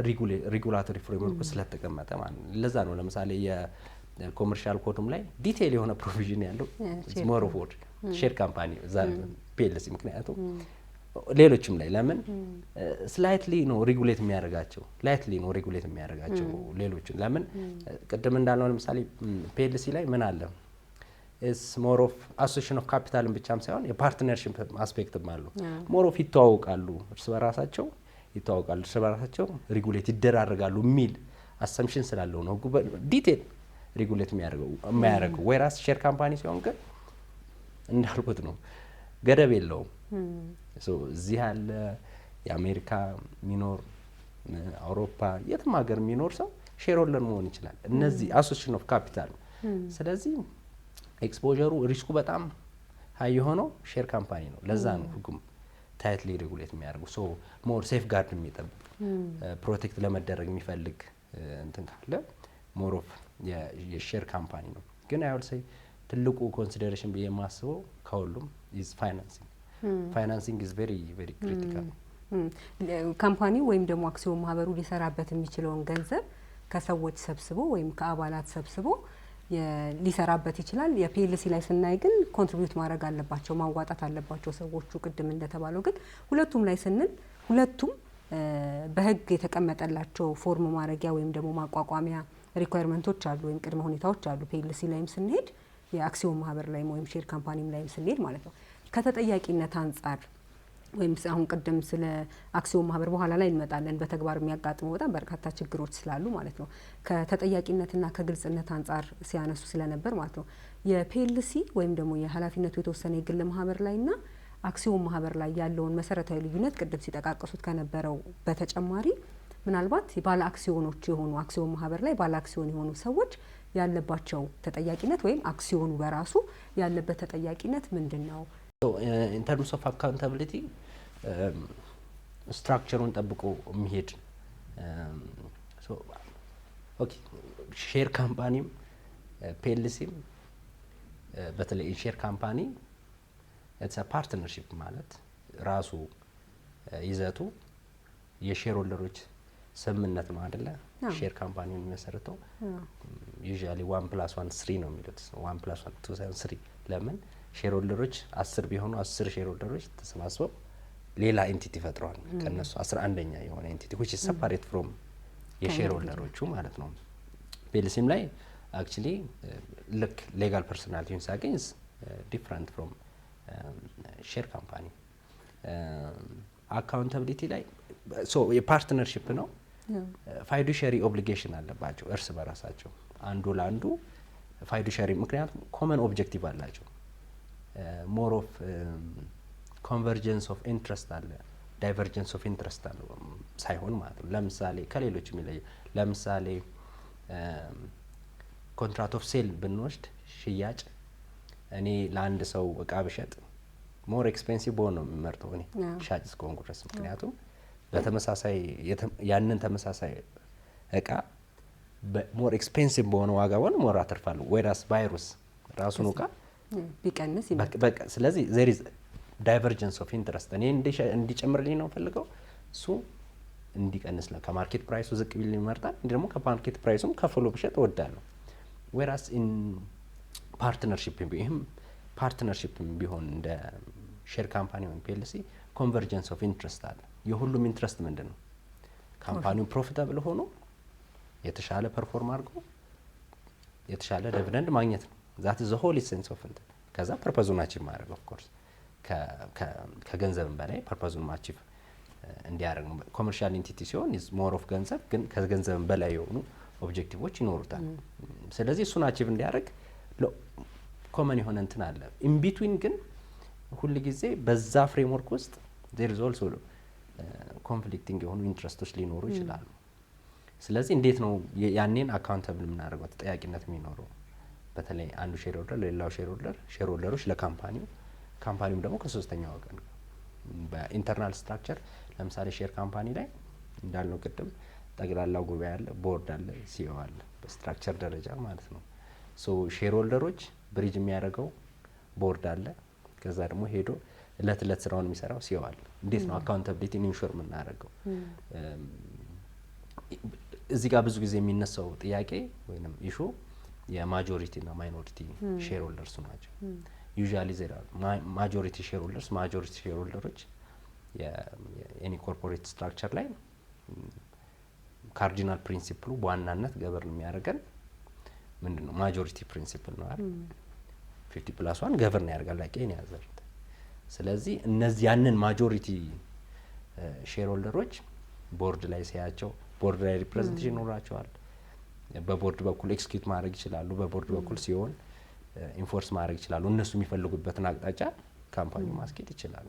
ሬጉላቶሪ ፍሬምወርክ ስለተቀመጠ ማለት ነው። ለዛ ነው ለምሳሌ የኮመርሻል ኮድም ላይ ዲቴይል የሆነ ፕሮቪዥን ያለው ሞር ኦፍ ወርድ ሼር ካምፓኒ እዛ ፒኤልሲ። ምክንያቱም ሌሎችም ላይ ለምን ስላይትሊ ነው ሬጉሌት የሚያደርጋቸው ሌሎችን ለምን ቅድም እንዳልነው ለምሳሌ ፒኤልሲ ላይ ምን አለ ኢስ ሞር ኦፍ አሶሲዬሽን ኦፍ ካፒታልን ብቻም ሳይሆን የፓርትነርሺፕ አስፔክትም አለው። ሞር ኦፍ ይተዋወቃሉ፣ እርስ በራሳቸው ሬጉሌት ይደራረጋሉ የሚል አሰምሽን ስላለው ነው ዲቴል ሬጉሌት የሚያደርገው። ወይራስ ሼር ካምፓኒ ሲሆን ግን እንዳልኩት ነው ገደብ የለውም። እዚህ ያለ የአሜሪካ ሚኖር አውሮፓ የትም ሀገር የሚኖር ሰው ሼር ሆልደር መሆን ይችላል። እነዚህ አሶሲዬሽን ኦፍ ካፒታል ነው። ስለዚህ ኤክስፖዠሩ ሪስኩ በጣም ሀይ የሆነው ሼር ካምፓኒ ነው። ለዛ ነው ህጉም ታይትሊ ሬጉሌት የሚያደርጉ ሶ ሞር ሴፍ ጋርድ የሚጠብቅ ፕሮቴክት ለመደረግ የሚፈልግ እንትን ካለ ሞር ኦፍ የሼር ካምፓኒ ነው። ግን አይ ዊል ሴይ ትልቁ ኮንሲደሬሽን ብዬ የማስበው ከሁሉም ኢዝ ፋይናንሲንግ ኢዝ ቬሪ ቬሪ ክሪቲካል። ካምፓኒው ወይም ደግሞ አክሲዮን ማህበሩ ሊሰራበት የሚችለውን ገንዘብ ከሰዎች ሰብስቦ ወይም ከአባላት ሰብስቦ ሊሰራበት ይችላል። የፒኤልሲ ላይ ስናይ ግን ኮንትሪቢዩት ማድረግ አለባቸው፣ ማዋጣት አለባቸው ሰዎቹ። ቅድም እንደተባለው ግን ሁለቱም ላይ ስንል ሁለቱም በህግ የተቀመጠላቸው ፎርም ማድረጊያ ወይም ደግሞ ማቋቋሚያ ሪኳየርመንቶች አሉ ወይም ቅድመ ሁኔታዎች አሉ። ፒኤልሲ ላይም ስንሄድ የአክሲዮን ማህበር ላይም ወይም ሼር ካምፓኒም ላይም ስንሄድ ማለት ነው። ከተጠያቂነት አንጻር ወይም አሁን ቅድም ስለ አክሲዮን ማህበር በኋላ ላይ እንመጣለን፣ በተግባር የሚያጋጥሙ በጣም በርካታ ችግሮች ስላሉ ማለት ነው። ከተጠያቂነትና ከግልጽነት አንጻር ሲያነሱ ስለነበር ማለት ነው የፒኤልሲ ወይም ደግሞ የኃላፊነቱ የተወሰነ የግል ማህበር ላይና አክሲዮን ማህበር ላይ ያለውን መሰረታዊ ልዩነት ቅድም ሲጠቃቀሱት ከነበረው በተጨማሪ ምናልባት ባለ አክሲዮኖች የሆኑ አክሲዮን ማህበር ላይ ባለ አክሲዮን የሆኑ ሰዎች ያለባቸው ተጠያቂነት ወይም አክሲዮኑ በራሱ ያለበት ተጠያቂነት ምንድን ነው? ኢን ተርምስ ኦፍ አካውንታቢሊቲ ስትራክቸሩን ጠብቆ የሚሄድ ኦኬ ሼር ካምፓኒም ፒኤልሲም በተለይ ሼር ካምፓኒ ኢትስ አ ፓርትነርሺፕ ማለት ራሱ ይዘቱ የሼር ሆልደሮች ስምምነት ነው አይደለ? ሼር ካምፓኒውን የሚመሰርተው ዩዥዋሊ 1+1 3 ነው የሚሉት 1+1 2 ሳይሆን 3 ለምን ሼር ሆልደሮች 10 ቢሆኑ 10 ሼር ሆልደሮች ተሰባስበው ሌላ ኤንቲቲ ፈጥረዋል። ከነሱ 11ኛ የሆነ ኤንቲቲ which is separate from የሼር ሆልደሮቹ ማለት ነው። ፒኤልሲም ላይ አክቹሊ ልክ ሌጋል ፐርሶናሊቲውን ሲያገኝ ዲፍረንት ፍሮም ሼር ካምፓኒ። አካውንታቢሊቲ ላይ የፓርትነርሺፕ ነው። ፋይዱሻሪ ኦብሊጌሽን አለባቸው እርስ በራሳቸው አንዱ ለአንዱ ፋይዱሻሪ፣ ምክንያቱም ኮመን ኦብጀክቲቭ አላቸው። ሞር ኦፍ ኮንቨርጀንስ ኦፍ ኢንትረስት አለ፣ ዳይቨርጀንስ ኦፍ ኢንትረስት አለ ሳይሆን ማለት ነው። ለምሳሌ ከሌሎች የሚለየው ለምሳሌ ኮንትራክት ኦፍ ሴል ብንወስድ ሽያጭ እኔ ለአንድ ሰው እቃ ብሸጥ ሞር ኤክስፔንሲቭ በሆነ ነው የሚመርጠው እኔ ሻጭ እስከሆንኩ ድረስ። ምክንያቱም በተመሳሳይ ያንን ተመሳሳይ እቃ ሞር ኤክስፔንሲቭ በሆነ ዋጋ ሆነ ሞር አተርፋለሁ። ወይራስ ቫይሩስ ራሱን እቃ ቢቀንስ በቃ ስለዚህ there is divergence of interest እኔ እንዲጨምርልኝ ነው ፈልገው እሱ እንዲቀንስ ነው። ከማርኬት ፕራይሱ ዝቅ ቢል ይመርጣል፣ ደግሞ ከማርኬት ፕራይሱም ከፍሎ ብሸጥ እወዳለሁ። ወይራስ ኢን ፓርትነርሺፕ ይሄም ፓርትነርሺፕ ቢሆን እንደ ሼር ካምፓኒ ወይም ፒኤልሲ ኮንቨርጀንስ ኦፍ ኢንትረስት አለ። የሁሉም ኢንትረስት ምንድን ነው? ካምፓኒው ፕሮፊታብል ሆኖ የተሻለ ፐርፎርም አድርጎ የተሻለ ዲቪደንድ ማግኘት ነው። ዛት ዘ ሆል ኢሰንስ ኦፍ እንትን ከዛ ፐርፐዙን አቺቭ ማድረግ ኦፍ ኮርስ ከገንዘብም በላይ ፐርፐዙን አቺቭ እንዲያደርግ ነው። ኮመርሻል ኢንቲቲ ሲሆን ኢዝ ሞር ኦፍ ገንዘብ፣ ግን ከገንዘብም በላይ የሆኑ ኦብጀክቲቮች ይኖሩታል። ስለዚህ እሱን አቺቭ እንዲያደርግ ኮመን የሆነ እንትን አለ። ኢን ቢትዊን ግን ሁል ጊዜ በዛ ፍሬምወርክ ውስጥ ዜር ኢዝ ኦልሶ ኮንፍሊክቲንግ የሆኑ ኢንትረስቶች ሊኖሩ ይችላሉ። ስለዚህ እንዴት ነው ያኔን አካውንተብል የምናደርገው ተጠያቂነት የሚኖረው? በተለይ አንዱ ሼር ሆልደር ለሌላው ሼር ሆልደሮች ለካምፓኒው፣ ካምፓኒውም ደግሞ ከሶስተኛ ወገን። በኢንተርናል ስትራክቸር ለምሳሌ ሼር ካምፓኒ ላይ እንዳልነው ቅድም ጠቅላላው ጉባኤ አለ፣ ቦርድ አለ፣ ሲኦ አለ፣ በስትራክቸር ደረጃ ማለት ነው። ሶ ሼር ሆልደሮች ብሪጅ የሚያደርገው ቦርድ አለ፣ ከዛ ደግሞ ሄዶ እለት እለት ስራውን የሚሰራው ሲኦ አለ። እንዴት ነው አካውንታቢሊቲን ኢንሹር የምናደርገው? እዚህ ጋር ብዙ ጊዜ የሚነሳው ጥያቄ ወይም ኢሹ የማጆሪቲ እና ማይኖሪቲ ሼር ሆልደርስ ናቸው። ዩዥዋሊ ዜራ ማጆሪቲ ሼር ሆልደሮች የኤኒ ኮርፖሬት ስትራክቸር ላይ ካርዲናል ፕሪንሲፕሉ በዋናነት ገቨርን የሚያደርገን ምንድን ነው? ማጆሪቲ ፕሪንሲፕል ነው አይደል? 50+1 ገቨርን ያደርጋል ላይ ቄን ያዘር። ስለዚህ እነዚህ ያንን ማጆሪቲ ሼር ሆልደሮች ቦርድ ላይ ሲያቸው ቦርድ ላይ ሪፕሬዘንቴሽን ይኖራቸዋል። በቦርድ በኩል ኤክስኪዩት ማድረግ ይችላሉ። በቦርድ በኩል ሲሆን ኢንፎርስ ማድረግ ይችላሉ። እነሱ የሚፈልጉበትን አቅጣጫ ካምፓኒው ማስኬድ ይችላሉ።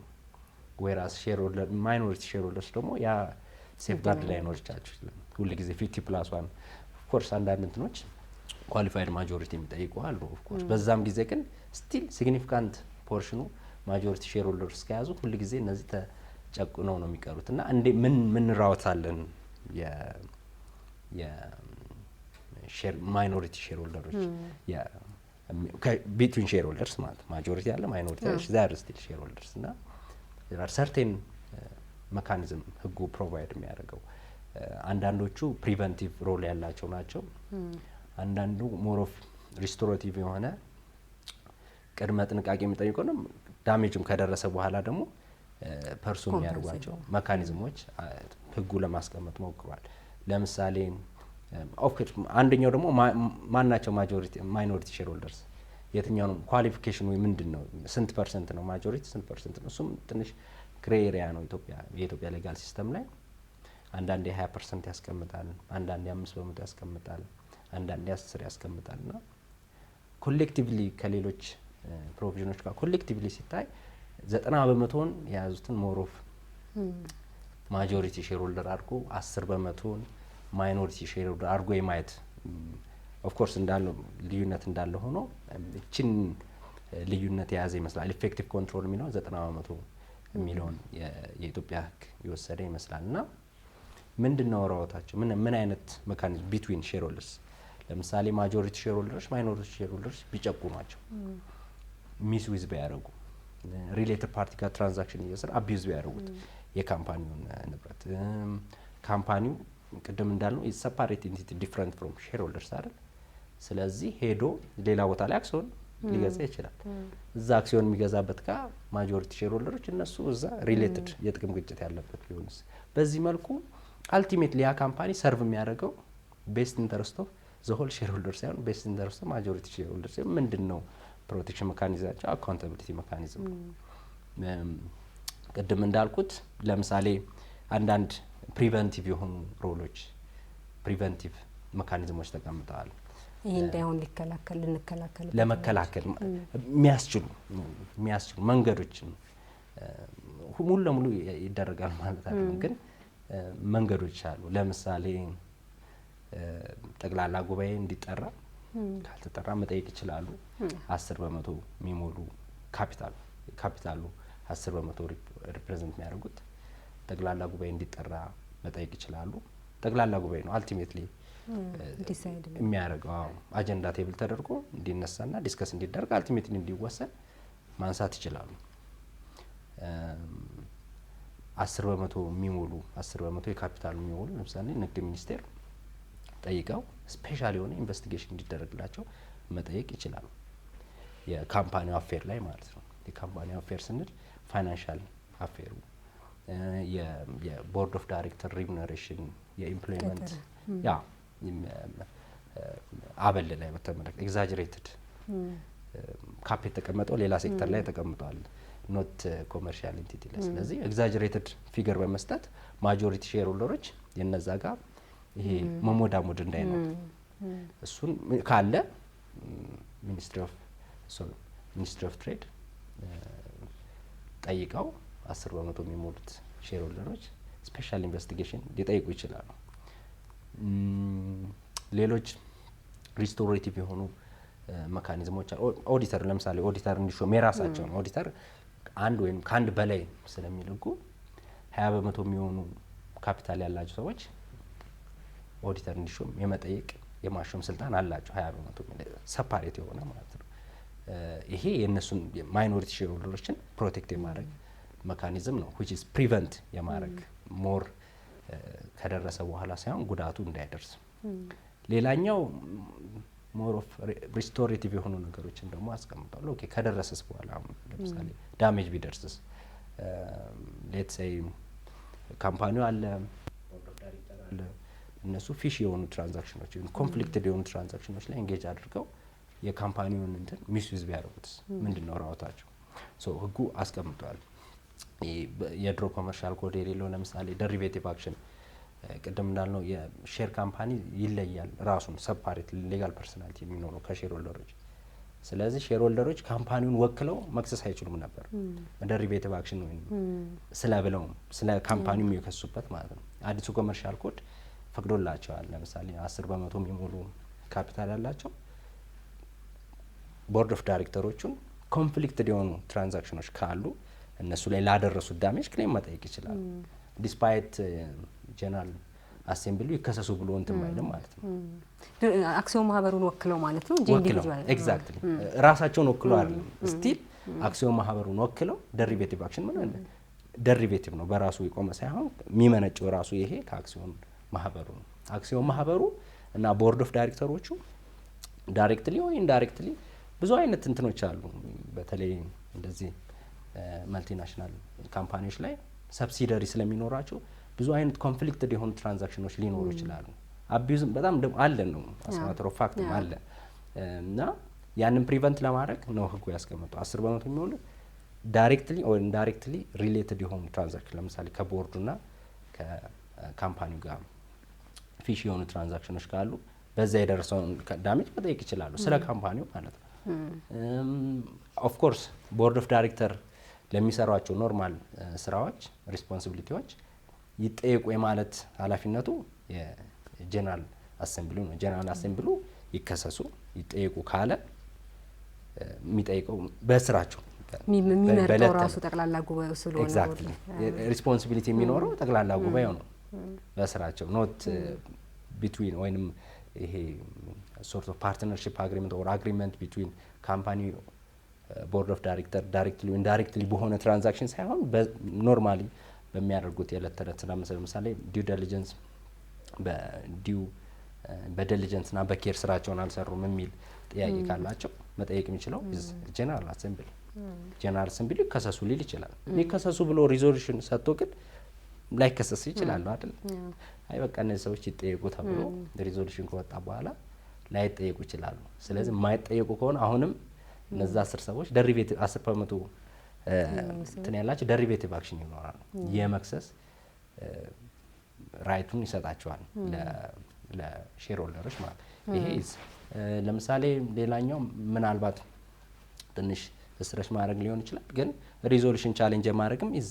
ወይራስ ሼር ሆልደር ማይኖሪቲ ሼር ሆልደርስ ደግሞ ያ ሴፍ ጋርድ ላይ ኖርቻቸው ይችላል። ሁሉ ጊዜ 50+1 ኦፍ ኮርስ አንዳንድ እንትኖች ኳሊፋይድ ማጆሪቲ የሚጠይቁ አሉ ኦፍ ኮርስ። በዛም ጊዜ ግን ስቲል ሲግኒፊካንት ፖርሽኑ ማጆሪቲ ሼር ሆልደርስ ከያዙ ሁሉ ጊዜ እነዚህ ተጨቁነው ነው የሚቀሩት። እና እንዴ ምን ራውታለን ሼር ማይኖሪቲ ሼር ሆልደሮች ቢትዊን ሼር ሆልደርስ ማለት ማጆሪቲ ያለ ማይኖሪቲ ያለ ዛር ስቲል ሼር ሆልደርስ እና ሰርቴን መካኒዝም ህጉ ፕሮቫይድ የሚያደርገው አንዳንዶቹ ፕሪቨንቲቭ ሮል ያላቸው ናቸው። አንዳንዱ ሞር ኦፍ ሪስቶሬቲቭ የሆነ ቅድመ ጥንቃቄ የሚጠይቁ ነው። ዳሜጅም ከደረሰ በኋላ ደግሞ ፐርሱም የሚያደርጓቸው መካኒዝሞች ህጉ ለማስቀመጥ ሞክሯል። ለምሳሌ አንደኛው ደግሞ ማናቸው ማይኖሪቲ ሼር ሆልደርስ የትኛው ነው ኳሊፊኬሽኑ ምንድን ነው? ስንት ፐርሰንት ነው ማጆሪቲ፣ ስንት ፐርሰንት ነው? እሱም ትንሽ ግሬ ኤሪያ ነው የኢትዮጵያ ሌጋል ሲስተም ላይ። አንዳንዴ 20% ያስቀምጣል፣ አንዳንዴ 5% ያስቀምጣል፣ አንዳንዴ 10 ያስቀምጣል። እና ኮሌክቲቭሊ ከሌሎች ፕሮቪዥኖች ጋር ኮሌክቲቭሊ ሲታይ 90% የያዙትን ሞሮፍ ማጆሪቲ ሼር ሆልደር አድርጎ 10% ማይኖሪቲ ሼር ሆልደር አድርጎ የማየት ኦፍ ኮርስ እንዳለው ልዩነት እንዳለ ሆኖ እችን ልዩነት የያዘ ይመስላል። ኢፌክቲቭ ኮንትሮል የሚለው 90% የሚለውን የኢትዮጵያ ህግ የወሰደ ይመስላል። እና ምንድነው ራውታቸው? ምን አይነት ሜካኒዝም ቢትዊን ሼር ሆልደርስ ለምሳሌ ማጆሪቲ ሼር ሆልደርስ ማይኖሪቲ ሼር ሆልደርስ ቢጨቁ ናቸው፣ ሚስ ዊዝ ቢያደርጉ፣ ሪሌትድ ፓርቲ ጋር ትራንዛክሽን እየሰራ አቢዩዝ ቢያደርጉት የካምፓኒውን ንብረት ካምፓኒው ቅድም እንዳልነው ኢዝ ሰፓሬት ኢንቲቲ ዲፍረንት ፍሮም ሼር ሆልደርስ አይደል? ስለዚህ ሄዶ ሌላ ቦታ ላይ አክሲዮን ሊገዛ ይችላል። እዛ አክሲዮን የሚገዛበት ጋር ማጆሪቲ ሼር ሆልደሮች እነሱ እዛ ሪሌትድ የጥቅም ግጭት ያለበት ቢሆንስ? በዚህ መልኩ አልቲሜትሊ ያ ካምፓኒ ሰርቭ የሚያደርገው ቤስት ኢንተረስት ኦፍ ዘ ሆል ሼር ሆልደር ሳይሆን ቤስት ኢንተረስት ኦፍ ማጆሪቲ ሼር ሆልደር ሳይሆን ምንድን ነው ፕሮቴክሽን ሜካኒዝማቸው? አካውንታቢሊቲ ሜካኒዝም ነው። ቅድም እንዳልኩት ለምሳሌ አንዳንድ ፕሪቨንቲቭ የሆኑ ሮሎች ፕሪቨንቲቭ ሜካኒዝሞች ተቀምጠዋል። ይሄ እንዳይሆን ልንከላከል ለመከላከል የሚያስችሉ መንገዶችን ሙሉ ለሙሉ ይደረጋል ማለት አይደለም፣ ግን መንገዶች አሉ። ለምሳሌ ጠቅላላ ጉባኤ እንዲጠራ ካልተጠራ መጠየቅ ይችላሉ። 10% የሚሞሉ ካፒታሉ 10% ሪፕሬዘንት የሚያደርጉት ጠቅላላ ጉባኤ እንዲጠራ መጠየቅ ይችላሉ። ጠቅላላ ጉባኤ ነው አልቲሜትሊ የሚያደርገው። አጀንዳ ቴብል ተደርጎ እንዲነሳና ዲስከስ እንዲደረግ አልቲሜትሊ እንዲወሰን ማንሳት ይችላሉ። 10% የሚሞሉ 10% የካፒታሉ የሚሞሉ ለምሳሌ ንግድ ሚኒስቴር ጠይቀው ስፔሻል የሆነ ኢንቨስቲጌሽን እንዲደረግላቸው መጠየቅ ይችላሉ። የካምፓኒው አፌር ላይ ማለት ነው። የካምፓኒው አፌር ስንል ፋይናንሻል አፌሩ የቦርድ ኦፍ ዳይሬክተር ሪሙነሬሽን የኢምፕሎይመንት ያ አበል ላይ በተመለከተ ኤግዛጀሬትድ ካፕ የተቀመጠው ሌላ ሴክተር ላይ ተቀምጧል ኖት ኮመርሻል ኢንቲቲ ላይ። ስለዚህ ኤግዛጀሬትድ ፊገር በመስጠት ማጆሪቲ ሼር ሆልደሮች የነዛ ጋር ይሄ መሞዳሞድ እንዳይኖር እሱን ካለ ሚኒስትሪ ኦፍ ትሬድ ጠይቀው 10% የሚሞሉት ሼር ሆልደሮች ስፔሻል ኢንቨስቲጌሽን ሊጠይቁ ይችላሉ። ሌሎች ሪስቶሬቲቭ የሆኑ መካኒዝሞች ኦዲተር ለምሳሌ ኦዲተር እንዲሾም የራሳቸው ነው። ኦዲተር አንድ ወይም ከአንድ በላይ ስለሚልጉ 20% የሚሆኑ ካፒታል ያላቸው ሰዎች ኦዲተር እንዲሾም የመጠየቅ የማሾም ስልጣን አላቸው። 20% ሰፓሬት የሆነ ማለት ነው። ይሄ የእነሱን ማይኖሪቲ ሼር ሆልደሮችን ፕሮቴክት የማድረግ መካኒዝም ነው which is prevent የማድረግ ሞር ከደረሰ በኋላ ሳይሆን ጉዳቱ እንዳይደርስ። ሌላኛው ሞር ኦፍ ሪስቶሬቲቭ የሆኑ ነገሮችን ደግሞ አስቀምጣለሁ። ኦኬ ከደረሰስ በኋላ ለምሳሌ ዳሜጅ ቢደርስስ ሌትስ ሴይ ካምፓኒው አለ ቦርድ ኦፍ ዳይሬክተር አለ እነሱ ፊሽ የሆኑ ትራንዛክሽኖች ኮንፍሊክትድ የሆኑ ትራንዛክሽኖች ላይ ኤንጌጅ አድርገው የካምፓኒውን እንትን ሚስዩዝ ቢያደርጉትስ ምንድነው ራውታቸው? ሶ ህጉ አስቀምጧል። የድሮ ኮመርሻል ኮድ የሌለው ለምሳሌ ደሪቬቲቭ አክሽን ቅድም እንዳልነው የሼር ካምፓኒ ይለያል ራሱን ሰፓሬት ሌጋል ፐርሰናሊቲ የሚኖረው ከሼር ሆልደሮች። ስለዚህ ሼር ሆልደሮች ካምፓኒውን ወክለው መክሰስ አይችሉም ነበር ደሪቬቲቭ አክሽን ወይም ስለብለው ስለ ካምፓኒው የሚከሱበት ማለት ነው። አዲሱ ኮመርሻል ኮድ ፈቅዶላቸዋል። ለምሳሌ 10% የሚሞሉ ካፒታል ያላቸው ቦርድ ኦፍ ዳይሬክተሮቹን ኮንፍሊክትድ የሆኑ ትራንዛክሽኖች ካሉ እነሱ ላይ ላደረሱት ዳሜጅ ክሌም መጠየቅ ይችላል። ዲስፓይት ጀነራል አሴምብሊ ይከሰሱ ብሎ እንትን ማይልም ማለት ነው። አክሲዮን ማህበሩን ወክለው ማለት ነው እንጂ ኢንዲቪጁዋል ኤግዛክትሊ ራሳቸውን ወክለው አይደለም። ስቲል አክሲዮን ማህበሩን ወክለው ደሪቬቲቭ አክሽን ምን አለ ደሪቬቲቭ ነው በራሱ የቆመ ሳይሆን የሚመነጨው ራሱ ይሄ ከአክሲዮን ማህበሩ ነው። አክሲዮን ማህበሩ እና ቦርድ ኦፍ ዳይሬክተሮቹ ዳይሬክትሊ ወይ ኢንዳይሬክትሊ ብዙ አይነት እንትኖች አሉ። በተለይ እንደዚህ ማልቲናሽናል ካምፓኒዎች ላይ ሰብሲደሪ ስለሚኖራቸው ብዙ አይነት ኮንፍሊክትድ የሆኑ ትራንዛክሽኖች ሊኖሩ ይችላሉ። አቢዩዝም በጣም አለ ነው አስማተር ኦፍ ፋክት አለ እና ያንን ፕሪቨንት ለማድረግ ነው ህጉ ያስቀመጠው 10% የሚሆኑ ዳይሬክትሊ ወይ ኢንዳይሬክትሊ ሪሌትድ የሆኑ ትራንዛክሽን ለምሳሌ ከቦርዱና ከካምፓኒው ጋር ፊሽ የሆኑ ትራንዛክሽኖች ካሉ በዛ የደረሰውን ዳሜጅ መጠየቅ ይችላሉ ስለ ካምፓኒው ማለት ነው። ኦፍ ኮርስ ቦርድ ኦፍ ዳይሬክተር ለሚሰሯቸው ኖርማል ስራዎች ሪስፖንሲቢሊቲዎች ይጠየቁ የማለት ኃላፊነቱ የጀነራል አሴምብሊው ነው። ጀነራል አሴምብሊው ይከሰሱ ይጠየቁ ካለ የሚጠይቀው በስራቸው የሚመርጠው ራሱ ጠቅላላ ጉባኤው ስለሆነ ኤግዛክትሊ ሪስፖንሲቢሊቲ የሚኖረው ጠቅላላ ጉባኤው ነው በስራቸው ኖት ቢትዊን ወይንም ይሄ ሶርት ኦፍ ፓርትነርሺፕ አግሪመንት ኦር አግሪመንት ቢትዊን ካምፓኒ ቦርድ ኦፍ ዳይሬክተር ዳይሬክትሊ ኢንዳይሬክትሊ በሆነ ትራንዛክሽን ሳይሆን ኖርማሊ በሚያደርጉት የዕለት ተዕለት ስራ ለምሳሌ ዲው ዲሊጀንስ በዲሊጀንስና በኬር ስራቸውን አልሰሩም የሚል ጥያቄ ካላቸው መጠየቅ የሚችለው ጀነራል አሴምብሊ ጀነራል አሴምብሊ ከሰሱ ሊል ይችላል። ከሰሱ ብሎ ሪዞሉሽን ሰጥቶ ግን ላይከሰስ ይችላል አይደል? አይ በቃ እነዚህ ሰዎች ይጠየቁ ተብሎ ሪዞሉሽን ከወጣ በኋላ ላይጠየቁ ይችላሉ። ስለዚህ የማይጠየቁ ከሆነ አሁንም እነዛ 10 ሰዎች ደሪቬቲቭ 10% እንትን ያላቸው ደሪቬቲቭ አክሽን ይኖራል። የመክሰስ ራይቱን ይሰጣቸዋል ለሼር ሆልደሮች ማለት ይሄ ለምሳሌ ሌላኛው ምናልባት ትንሽ ስትረች ማድረግ ሊሆን ይችላል። ግን ሪዞሉሽን ቻሌንጅ ማድረግም ኢዝ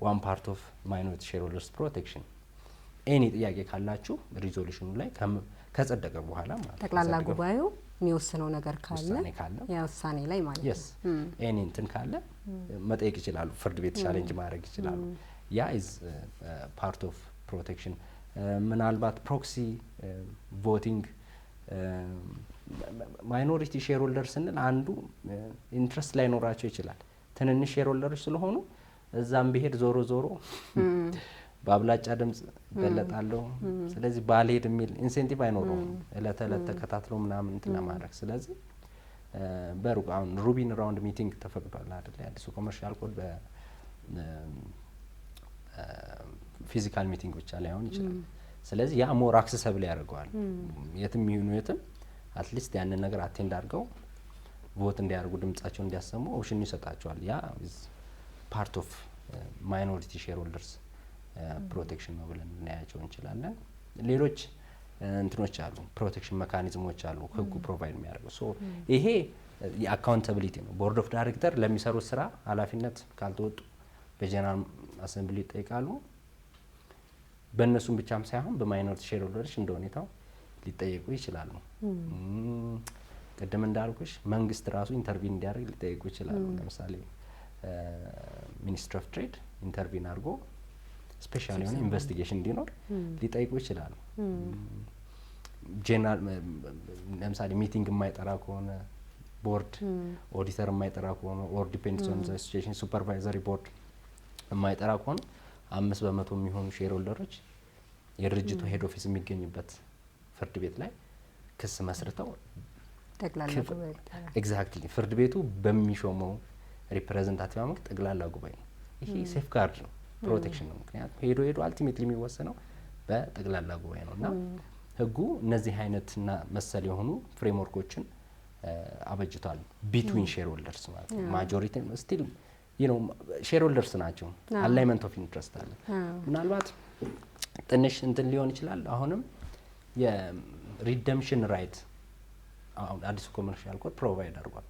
ዋን ፓርት ኦፍ ማይኖሪቲ ሼር ሆልደርስ ፕሮቴክሽን። ኤኒ ጥያቄ ካላችሁ ሪዞሉሽኑ ላይ ከጸደቀ በኋላ ማለት ጠቅላላ ጉባኤው የሚወስነው ነገር ካለ ያ ውሳኔ ላይ ማለት ነው ኤኒ እንትን ካለ መጠየቅ ይችላሉ። ፍርድ ቤት ቻሌንጅ ማድረግ ይችላሉ። ያ ኢዝ ፓርት ኦፍ ፕሮቴክሽን። ምናልባት ፕሮክሲ ቮቲንግ ማይኖሪቲ ሼር ሆልደር ስንል አንዱ ኢንትረስት ላይ ኖራቸው ይችላል። ትንንሽ ሼር ሆልደሮች ስለሆኑ እዛም ቢሄድ ዞሮ ዞሮ በአብላጫ ድምጽ ይበለጣለሁ ስለዚህ ባልሄድ የሚል ኢንሴንቲቭ አይኖረውም እለት እለት ተከታትሎ ምናምን እንትን ለማድረግ። ስለዚህ በሩቅ አሁን ሩቢን ራውንድ ሚቲንግ ተፈቅዷል አይደል? አዲሱ ኮመርሻል ኮድ ፊዚካል ሚቲንግ ብቻ ላይሆን ይችላል። ስለዚህ ያ ሞር አክሰሰብል ያደርገዋል። የትም ይሁኑ የትም አትሊስት ያንን ነገር አቴንድ አድርገው ቮት እንዲያደርጉ ድምጻቸውን እንዲያሰሙ ኦፕሽን ይሰጣቸዋል። ያ ፓርት ኦፍ ማይኖሪቲ ሼር ሆልደርስ ፕሮቴክሽን ነው ብለን እናያቸው እንችላለን። ሌሎች እንትኖች አሉ፣ ፕሮቴክሽን ሜካኒዝሞች አሉ ህጉ ፕሮቫይድ የሚያደርገው። ሶ ይሄ የአካውንታቢሊቲ ነው። ቦርድ ኦፍ ዳይሬክተር ለሚሰሩት ስራ ኃላፊነት ካልተወጡ በጀነራል አሰምብሊ ይጠይቃሉ። በእነሱም ብቻም ሳይሆን በማይኖሪቲ ሼር ሆልደሮች እንደ ሁኔታው ሊጠየቁ ይችላሉ። ቅድም እንዳልኩሽ መንግስት ራሱ ኢንተርቪን እንዲያደርግ ሊጠየቁ ይችላሉ። ለምሳሌ ሚኒስትር ኦፍ ትሬድ ኢንተርቪን አድርጎ ስፔሻል የሆነ ኢንቨስቲጌሽን እንዲኖር ሊጠይቁ ይችላሉ። ጄነራል ለምሳሌ ሚቲንግ የማይጠራ ከሆነ ቦርድ ኦዲተር የማይጠራ ከሆነ ኦር ዲፔንድስ ኦን ዘ ሲቹዌሽን ሱፐርቫይዘሪ ቦርድ የማይጠራ ከሆነ 5% የሚሆኑ ሼር ሆልደሮች የድርጅቱ ሄድ ኦፊስ የሚገኝበት ፍርድ ቤት ላይ ክስ መስርተው ጠቅላላ ጉባኤ ኤግዛክትሊ ፍርድ ቤቱ በሚሾመው ሪፕሬዘንታቲቭ አመክ ጠቅላላ ጉባኤ ነው። ይሄ ሴፍ ጋርድ ነው፣ ፕሮቴክሽን ነው። ምክንያቱም ሄዶ አልቲሜትሊ የሚወሰነው በጠቅላላ ጉባኤ ነው እና ህጉ እነዚህ አይነትና መሰል የሆኑ ፍሬምወርኮችን አበጅቷል። ቢትዊን ሼር ሆልደርስ ማለት ነው። ማጆሪቲ ስቲል ሼር ሆልደርስ ናቸው። አላይመንት ኦፍ ኢንትረስት አለ። ምናልባት ትንሽ እንትን ሊሆን ይችላል። አሁንም የሪደምሽን ራይት አሁን አዲሱ ኮመርሻል ኮድ ፕሮቫይድ አድርጓል።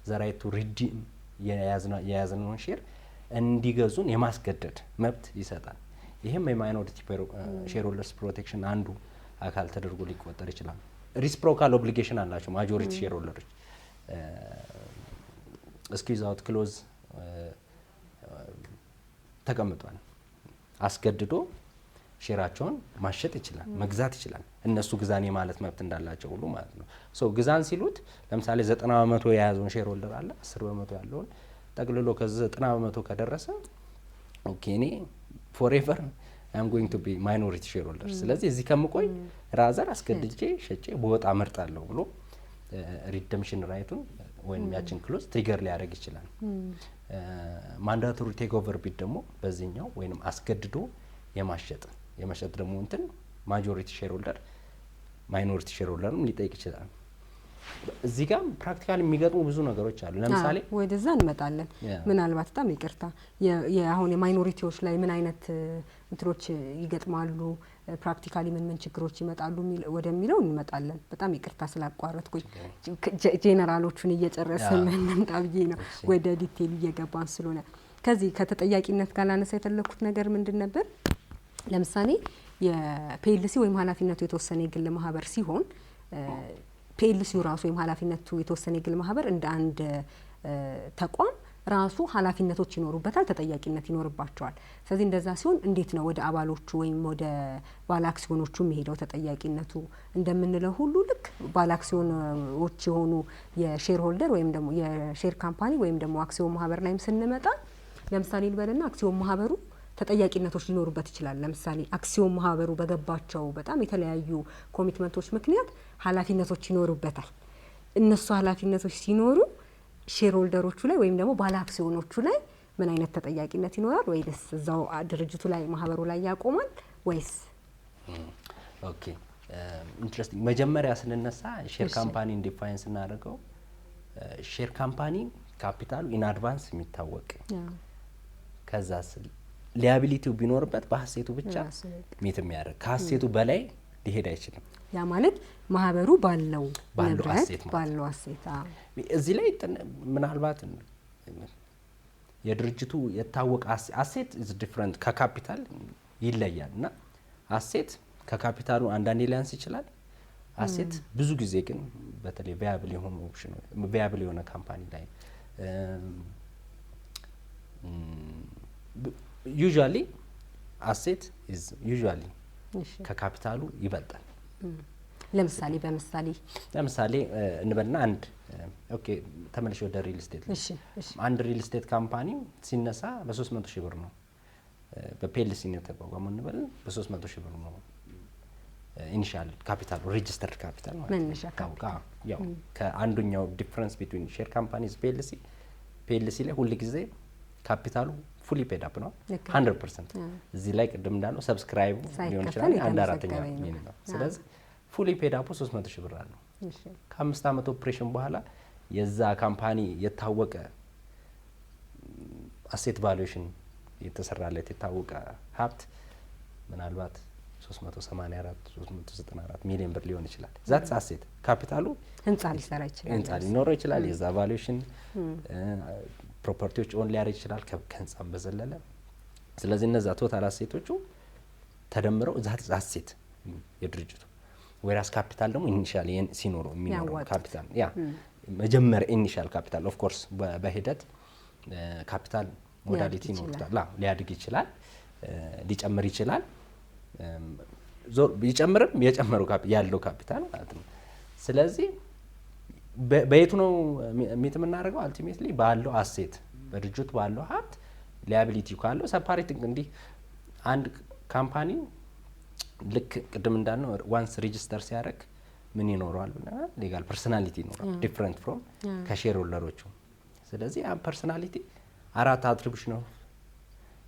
ዘ ራይት ቱ ሪዲም የያዝነውን ሼር እንዲገዙን የማስገደድ መብት ይሰጣል። ይህም የማይኖሪቲ ሼር ሆልደርስ ፕሮቴክሽን አንዱ አካል ተደርጎ ሊቆጠር ይችላል። ሪሲፕሮካል ኦብሊጌሽን አላቸው ማጆሪቲ ሼር ሆልደሮች። ስኩዝ አውት ክሎዝ ተቀምጧል። አስገድዶ ሼራቸውን ማሸጥ ይችላል፣ መግዛት ይችላል። እነሱ ግዛኔ ማለት መብት እንዳላቸው ሁሉ ማለት ነው። ሶ ግዛን ሲሉት ለምሳሌ 90% የያዘውን ሼር ሆልደር አለ፣ 10% ያለውን ጠቅልሎ ከ90% ከደረሰ ኦኬ እኔ ፎሬቨር አም ጎይንግ ቱ ቢ ማይኖሪቲ ሼር ሆልደር፣ ስለዚህ እዚህ ከምቆይ ራዘር አስገድጄ ሸጬ በወጣ መርጣለሁ ብሎ ሪደምሽን ራይቱን ወይም ያችን ክሎዝ ትሪገር ሊያደርግ ይችላል። ማንዳቶሪ ቴክ ኦቨር ቢድ ደግሞ በዚህኛው ወይም አስገድዶ የመሸጥ ደግሞ እንትን ማጆሪቲ ሼር ሆልደር ማይኖሪቲ ሼር ሆልደርም ሊጠይቅ ይችላል። እዚህ ጋር ፕራክቲካሊ የሚገጥሙ ብዙ ነገሮች አሉ። ለምሳሌ ወደዛ እንመጣለን። ምናልባት በጣም ይቅርታ አሁን የማይኖሪቲዎች ላይ ምን አይነት እንትሮች ይገጥማሉ፣ ፕራክቲካሊ ምን ችግሮች ይመጣሉ ወደሚለው እንመጣለን። በጣም ይቅርታ ስላቋረጥኩኝ ጄኔራሎቹን እየጨረስን እንምጣ ብዬ ነው ወደ ዲቴል እየገባን ስለሆነ። ከዚህ ከተጠያቂነት ጋር ላነሳ የፈለኩት ነገር ምንድን ነበር? ለምሳሌ የፒኤልሲ ወይም ኃላፊነቱ የተወሰነ የግል ማህበር ሲሆን ፒኤልሲው ራሱ ወይም ኃላፊነቱ የተወሰነ የግል ማህበር እንደ አንድ ተቋም ራሱ ኃላፊነቶች ይኖሩበታል፣ ተጠያቂነት ይኖርባቸዋል። ስለዚህ እንደዛ ሲሆን እንዴት ነው ወደ አባሎቹ ወይም ወደ ባለ አክሲዮኖቹ የሚሄደው ተጠያቂነቱ? እንደምንለው ሁሉ ልክ ባለ አክሲዮኖች የሆኑ የሼር ሆልደር ወይም ደግሞ የሼር ካምፓኒ ወይም ደግሞ አክሲዮን ማህበር ላይም ስንመጣ ለምሳሌ ልበልና አክሲዮን ማህበሩ ተጠያቂነቶች ሊኖሩበት ይችላል። ለምሳሌ አክሲዮን ማህበሩ በገባቸው በጣም የተለያዩ ኮሚትመንቶች ምክንያት ኃላፊነቶች ይኖሩበታል። እነሱ ኃላፊነቶች ሲኖሩ ሼር ሆልደሮቹ ላይ ወይም ደግሞ ባለ አክሲዮኖቹ ላይ ምን አይነት ተጠያቂነት ይኖራል? ወይስ እዛው ድርጅቱ ላይ ማህበሩ ላይ ያቆማል ወይስ? ኦኬ ኢንትረስቲንግ። መጀመሪያ ስንነሳ ሼር ካምፓኒ ዲፋይን ስናደርገው ሼር ካምፓኒ ካፒታሉ ኢን አድቫንስ የሚታወቅ ከዛ ሊያቢሊቲው ቢኖርበት በሀሴቱ ብቻ ሚት የሚያደርግ ከሀሴቱ በላይ ሊሄድ አይችልም። ያ ማለት ማህበሩ ባለው ንብረት ባለው አሴት እዚህ ላይ ምናልባት የድርጅቱ የታወቀ አሴት ኢዝ ዲፍረንት ከካፒታል ይለያል እና አሴት ከካፒታሉ አንዳንዴ ሊያንስ ይችላል። አሴት ብዙ ጊዜ ግን በተለይ ቪያብል የሆኑ ኦፕሽን ቪያብል የሆነ ካምፓኒ ላይ ዩዥዋሊ አሴት ኢዝ ዩዥዋሊ ከካፒታሉ ይበልጣል። ለምሳሌ እንበልና አንድ ኦኬ ተመልሼ ወደ ሪል ስቴት አንድ ሪል ስቴት ካምፓኒ ሲነሳ በ300 ሺህ ብር ነው በፒኤልሲ ነው የተቋቋመው እንበል በ300 ሺህ ብር ነው ኢኒሻል ካፒታሉ ሬጂስተርድ ካፒታል ማለት ነው። ያው ከአንዱኛው ዲፈረንስ ቢትዊን ሼር ካምፓኒስ ፒኤልሲ ላይ ሁሉ ጊዜ ካፒታሉ ፉሊ ፔድ አፕ ነው 100%። እዚህ ላይ ቅድም እንዳለው ሰብስክራይብ ሊሆን ይችላል 1/4 ሚኒመም። ስለዚህ ፉሊ ፔድ አፕ 300 ሺህ ብር አለው። ከ5 ዓመት ኦፕሬሽን በኋላ የዛ ካምፓኒ የታወቀ አሴት ቫሉዌሽን የተሰራለት የታወቀ ሀብት ምናልባት 384 394 ሚሊዮን ብር ሊሆን ይችላል። ዛት አሴት ካፒታሉ ህንጻ ሊሰራ ይችላል፣ ህንጻ ሊኖረው ይችላል። የዛ ቫሉዌሽን ፕሮፐርቲዎች ኦን ሊያደርግ ይችላል ከህንጻም በዘለለ። ስለዚህ እነዛ ቶታል አሴቶቹ ተደምረው ዛት አሴት የድርጅቱ ወይራስ ካፒታል ደግሞ ኢኒሻል ሲኖረው የሚኖረው ካፒታል ያ መጀመሪያ ኢኒሻል ካፒታል ኦፍ ኮርስ በሂደት ካፒታል ሞዳሊቲ ይኖርታል። ሊያድግ ይችላል፣ ሊጨምር ይችላል። ቢጨምርም የጨመረው ያለው ካፒታል ማለት ነው። ስለዚህ በየቱ ነው ሚት የምናደርገው? አልቲሜትሊ ባለው አሴት በድርጅቱ ባለው ሀብት ሊያቢሊቲ ካለው ሰፓሬቲንግ እንዲህ አንድ ካምፓኒ ልክ ቅድም እንዳልነው ዋንስ ሬጂስተር ሲያደርግ ምን ይኖረዋል ብለናል? ሌጋል ፐርሶናሊቲ ይኖረዋል ዲፍረንት ፍሮም ከሼር ሆልደሮቹ። ስለዚህ ያ ፐርሶናሊቲ 4 አትሪቢዩሽን ነው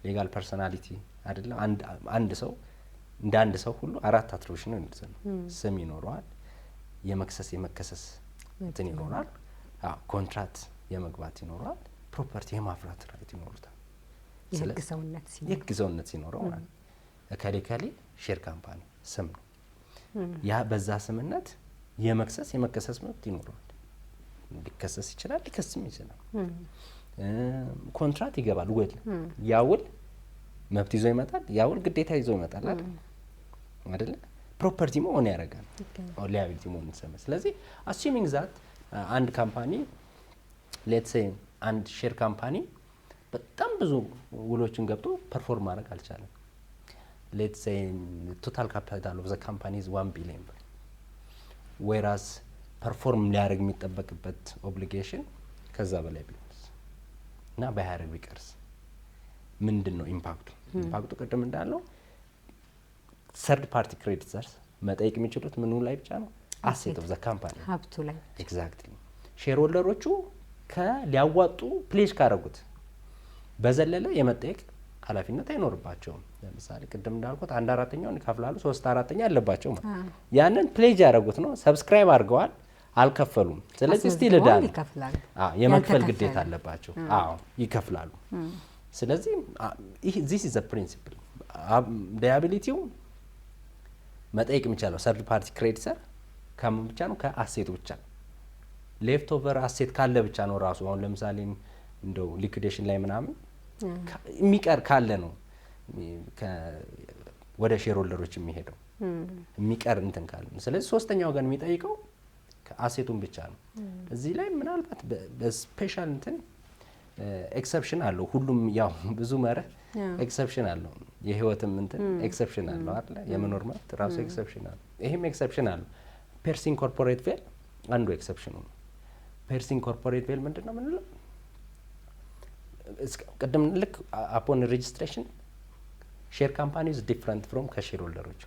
ሌጋል ፐርሶናሊቲ አይደለም። አንድ ሰው እንደ አንድ ሰው ሁሉ 4 አትሪቢዩሽን ነው እንደዚህ ነው። ስም ይኖረዋል፣ የመክሰስ የመከሰስ እንትን ይኖራል፣ ኮንትራክት የመግባት ይኖራል፣ ፕሮፐርቲ የማፍራት ራይት ይኖሩታል። የህግ ሰውነት ሲኖረው ማለት እከሌ ሼር ካምፓኒ ስም ነው። ያ በዛ ስምነት የመክሰስ የመከሰስ መብት ይኖረዋል። ሊከሰስ ይችላል፣ ሊከስም ይችላል። ኮንትራክት ይገባል፣ ውል ያ ውል መብት ይዞ ይመጣል፣ ያ ውል ግዴታ ይዞ ይመጣል አይደለ? ፕሮፐርቲ መሆን ያደርጋል ሊያቢሊቲ መሆን ይሰማል። ስለዚህ አሱሚንግ ዛት አንድ ካምፓኒ ሌትስ ሴይ አንድ ሼር ካምፓኒ በጣም ብዙ ውሎችን ገብቶ ፐርፎርም ማድረግ አልቻለም። ሌትስ ሴይ ቶታል ካፒታል ኦፍ ዘ ካምፓኒ ኢዝ 1 ቢሊዮን ብር ዌራስ ፐርፎርም ሊያደርግ የሚጠበቅበት ኦብሊጌሽን ከዛ በላይ ቢሆንስ እና ባያደርግ ቢቀርስ ምንድን ነው ኢምፓክቱ? ኢምፓክቱ ቅድም እንዳለው ሰርድ ፓርቲ ክሬዲተርስ መጠየቅ የሚችሉት ምኑ ላይ ብቻ ነው? አሴት ኦፍ ዘ ካምፓኒ ሀብቱ ላይ። ኤግዛክትሊ። ሼር ሆልደሮቹ ሊያዋጡ ፕሌጅ ካደረጉት በዘለለ የመጠየቅ ኃላፊነት አይኖርባቸውም። ለምሳሌ ቅድም እንዳልኩት 1/4ኛውን ይከፍላሉ፣ 3/4ኛ አለባቸው ማለት ያንን ፕሌጅ ያደረጉት ነው። ሰብስክራይብ አድርገዋል፣ አልከፈሉም። ስለዚህ ስቲል ዕዳ ነው፣ የመክፈል ግዴታ አለባቸው። ይከፍላሉ። ስለዚህ ዚስ ኢዝ ዘ ፕሪንሲፕል። ሊያቢሊቲው መጠየቅ የሚቻለው ሰርድ ፓርቲ ክሬዲተር ከምን ብቻ ነው? ከአሴቱ ብቻ። ሌፍት ኦቨር አሴት ካለ ብቻ ነው ራሱ። አሁን ለምሳሌ እንደው ሊኩዴሽን ላይ ምናምን የሚቀር ካለ ነው ወደ ሼር ሆልደሮች የሚሄደው የሚቀር እንትን ካለ። ስለዚህ ሶስተኛ ወገን የሚጠይቀው አሴቱን ብቻ ነው። እዚህ ላይ ምናልባት በስፔሻል እንትን ኤክሰፕሽን አለው። ሁሉም ያው ብዙ መርህ ኤክሰፕሽን አለው። የህይወትም እንትን ኤክሰፕሽን አለው አይደል? የመኖር መብት ራሱ ኤክሰፕሽን አለው። ይሄም ኤክሰፕሽን አለው። ፐርሲንግ ኮርፖሬት ቬል አንዱ ኤክሰፕሽኑ ነው። ፐርሲንግ ኮርፖሬት ቬል ምንድነው የምንለው? ቅድም ልክ አፖን ሬጂስትሬሽን ሼር ካምፓኒ ኢዝ ዲፍረንት ፍሮም ከሼር ሆልደሮች።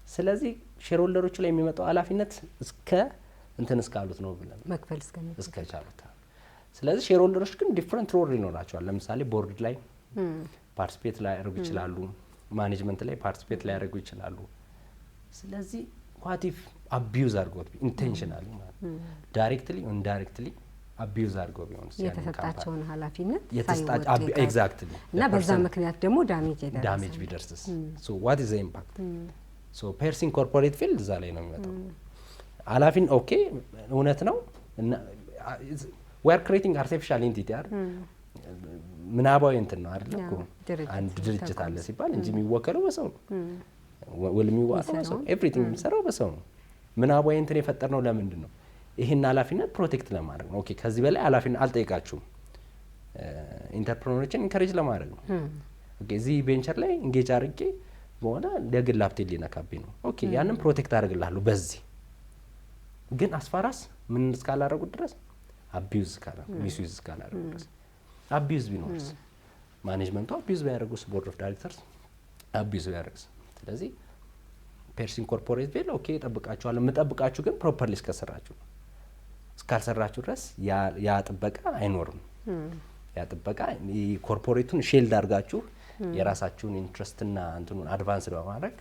ስለዚህ ሼር ሆልደሮቹ ላይ የሚመጣው ኃላፊነት እስከ እንትን እስካሉት ነው ብለን መክፈል እስከቻሉት። ስለዚህ ሼር ሆልደሮች ግን ዲፍረንት ሮል ይኖራቸዋል። ለምሳሌ ቦርድ ላይ ፓርቲሲፔት ላይ ያደርጉ ይችላሉ፣ ማኔጅመንት ላይ ፓርቲሲፔት ላይ ያደርጉ ይችላሉ። ስለዚህ ዋት ኢፍ አቢዩዝ አድርጎት ኢንቴንሽናሊ ማለት ዳይሬክትሊ ኢንዳይሬክትሊ አቢዩዝ አድርገው ቢሆንስ የተሰጣቸውን ኃላፊነት ኤግዛክትሊ እና በዛ ምክንያት ደግሞ ዳሜጅ ቢደርስስ ሶ ዋት ኢዝ ዘ ኢምፓክት? ሶ ፐርሲንግ ኮርፖሬት ፊልድ እዛ ላይ ነው የሚመጣው። ኃላፊን ኦኬ እውነት ነው እና we are creating artificial entity አይደል? ምናባዊ እንትን ነው አይደል እኮ አንድ ድርጅት አለ ሲባል እንጂ የሚወከለው በሰው ነው። ወል የሚዋቀው በሰው ኤቭሪቲንግ የሚሰራው በሰው ነው። ምናባዊ እንትን የፈጠርነው ለምንድን ነው? ይሄን ኃላፊነት ፕሮቴክት ለማድረግ ነው። ኦኬ ከዚህ በላይ ኃላፊነት አልጠይቃችሁም፣ ኢንተርፕረነሮችን ኢንከሬጅ ለማድረግ ነው። ኦኬ እዚህ ቬንቸር ላይ ኢንጌጅ አድርጌ በሆነ ለግል ሀብቴን ሊነካብኝ ነው። ኦኬ ያንን ፕሮቴክት አደርግልሃለሁ። በዚህ ግን አስፋራስ ምን እስካላደረጉት ድረስ አቢዩዝ ካላደረጉ ሚስዩዝ ካላደረጉ ድረስ አቢዩዝ ቢኖርስ ማኔጅመንቱ አቢዩዝ ቢያደርጉስ ቦርድ ኦፍ ዳይሬክተርስ አቢዩዝ ቢያደርጉስ። ስለዚህ ፐርሲንግ ኮርፖሬት ቬል ኦኬ እጠብቃችኋለሁ። የምጠብቃችሁ ግን ፕሮፐርሊ እስከሰራችሁ ነው። እስካልሰራችሁ ድረስ ያ ጥበቃ አይኖርም። ያ ጥበቃ ኮርፖሬቱን ሼልድ አድርጋችሁ የራሳችሁን ኢንትረስትና እንትኑን አድቫንስ በማድረግ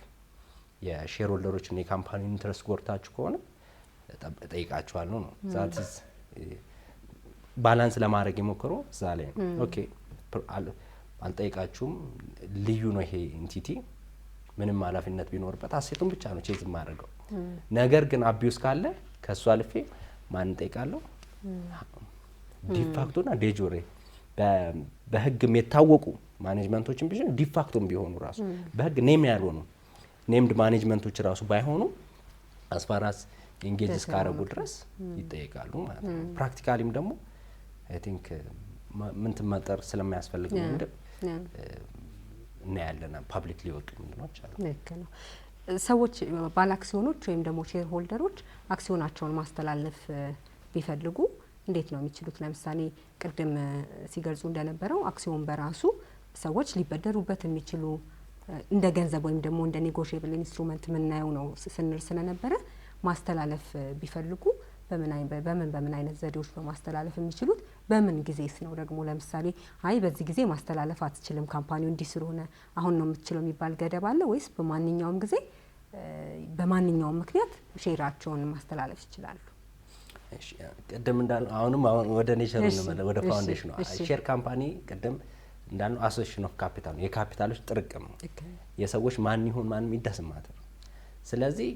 የሼር ሆልደሮችን የካምፓኒ ኢንትረስት ጎርታችሁ ከሆነ ጠይቃችኋለሁ ነው። ዛትስ ባላንስ ለማድረግ የሞከረው እዛ ላይ ነው። ኦኬ አልጠይቃችሁም፣ ልዩ ነው ይሄ ኢንቲቲ፣ ምንም ኃላፊነት ቢኖርበት አሴቱን ብቻ ነው ቼዝ የማደርገው። ነገር ግን አቢዩስ ካለ ከሱ አልፌ ማን ጠይቃለሁ? ዲፋክቶና ዴጆሬ በህግም የታወቁ ማኔጅመንቶችን ቢሆን ዲፋክቶም ቢሆኑ ራሱ በህግ ኔም ያልሆኑ ኔምድ ማኔጅመንቶች ራሱ ባይሆኑ አስፋራስ ኢንጌጅ እስካረጉ ድረስ ይጠይቃሉ ማለት ነው። ፕራክቲካሊም ደግሞ አይ ቲንክ ምን ትመጠር ስለማያስፈልግ ነው እንደ እናያለን ፐብሊክ ሊወጡ ምንድነው አሉ። ልክ ነው። ሰዎች ባለ አክሲዮኖች ወይም ደግሞ ሼር ሆልደሮች አክሲዮናቸውን ማስተላለፍ ቢፈልጉ እንዴት ነው የሚችሉት? ለምሳሌ ቅድም ሲገልጹ እንደነበረው አክሲዮን በራሱ ሰዎች ሊበደሩበት የሚችሉ እንደ ገንዘብ ወይም ደግሞ እንደ ኔጎሽየብል ኢንስትሩመንት የምናየው ነው ስንል ስለነበረ ማስተላለፍ ቢፈልጉ በምን አይነት ዘዴዎች ነው ማስተላለፍ የሚችሉት? በምን ጊዜስ ነው ደግሞ ለምሳሌ አይ በዚህ ጊዜ ማስተላለፍ አትችልም ካምፓኒው እንዲህ ስለሆነ አሁን ነው የምትችለው የሚባል ገደብ አለ ወይስ በማንኛውም ጊዜ በማንኛውም ምክንያት ሼራቸውን ማስተላለፍ ይችላሉ? እሺ ቅድም እንዳል አሁንም ወደ ኔቸር ነው ወደ ፋውንዴሽኑ ሼር ካምፓኒ ቅድም እንዳል አሶሲዬሽን ኦፍ ካፒታል ነው፣ የካፒታሎች ጥርቅም ነው። የሰዎች ማን ይሁን ማንም ይደስማት ነው። ስለዚህ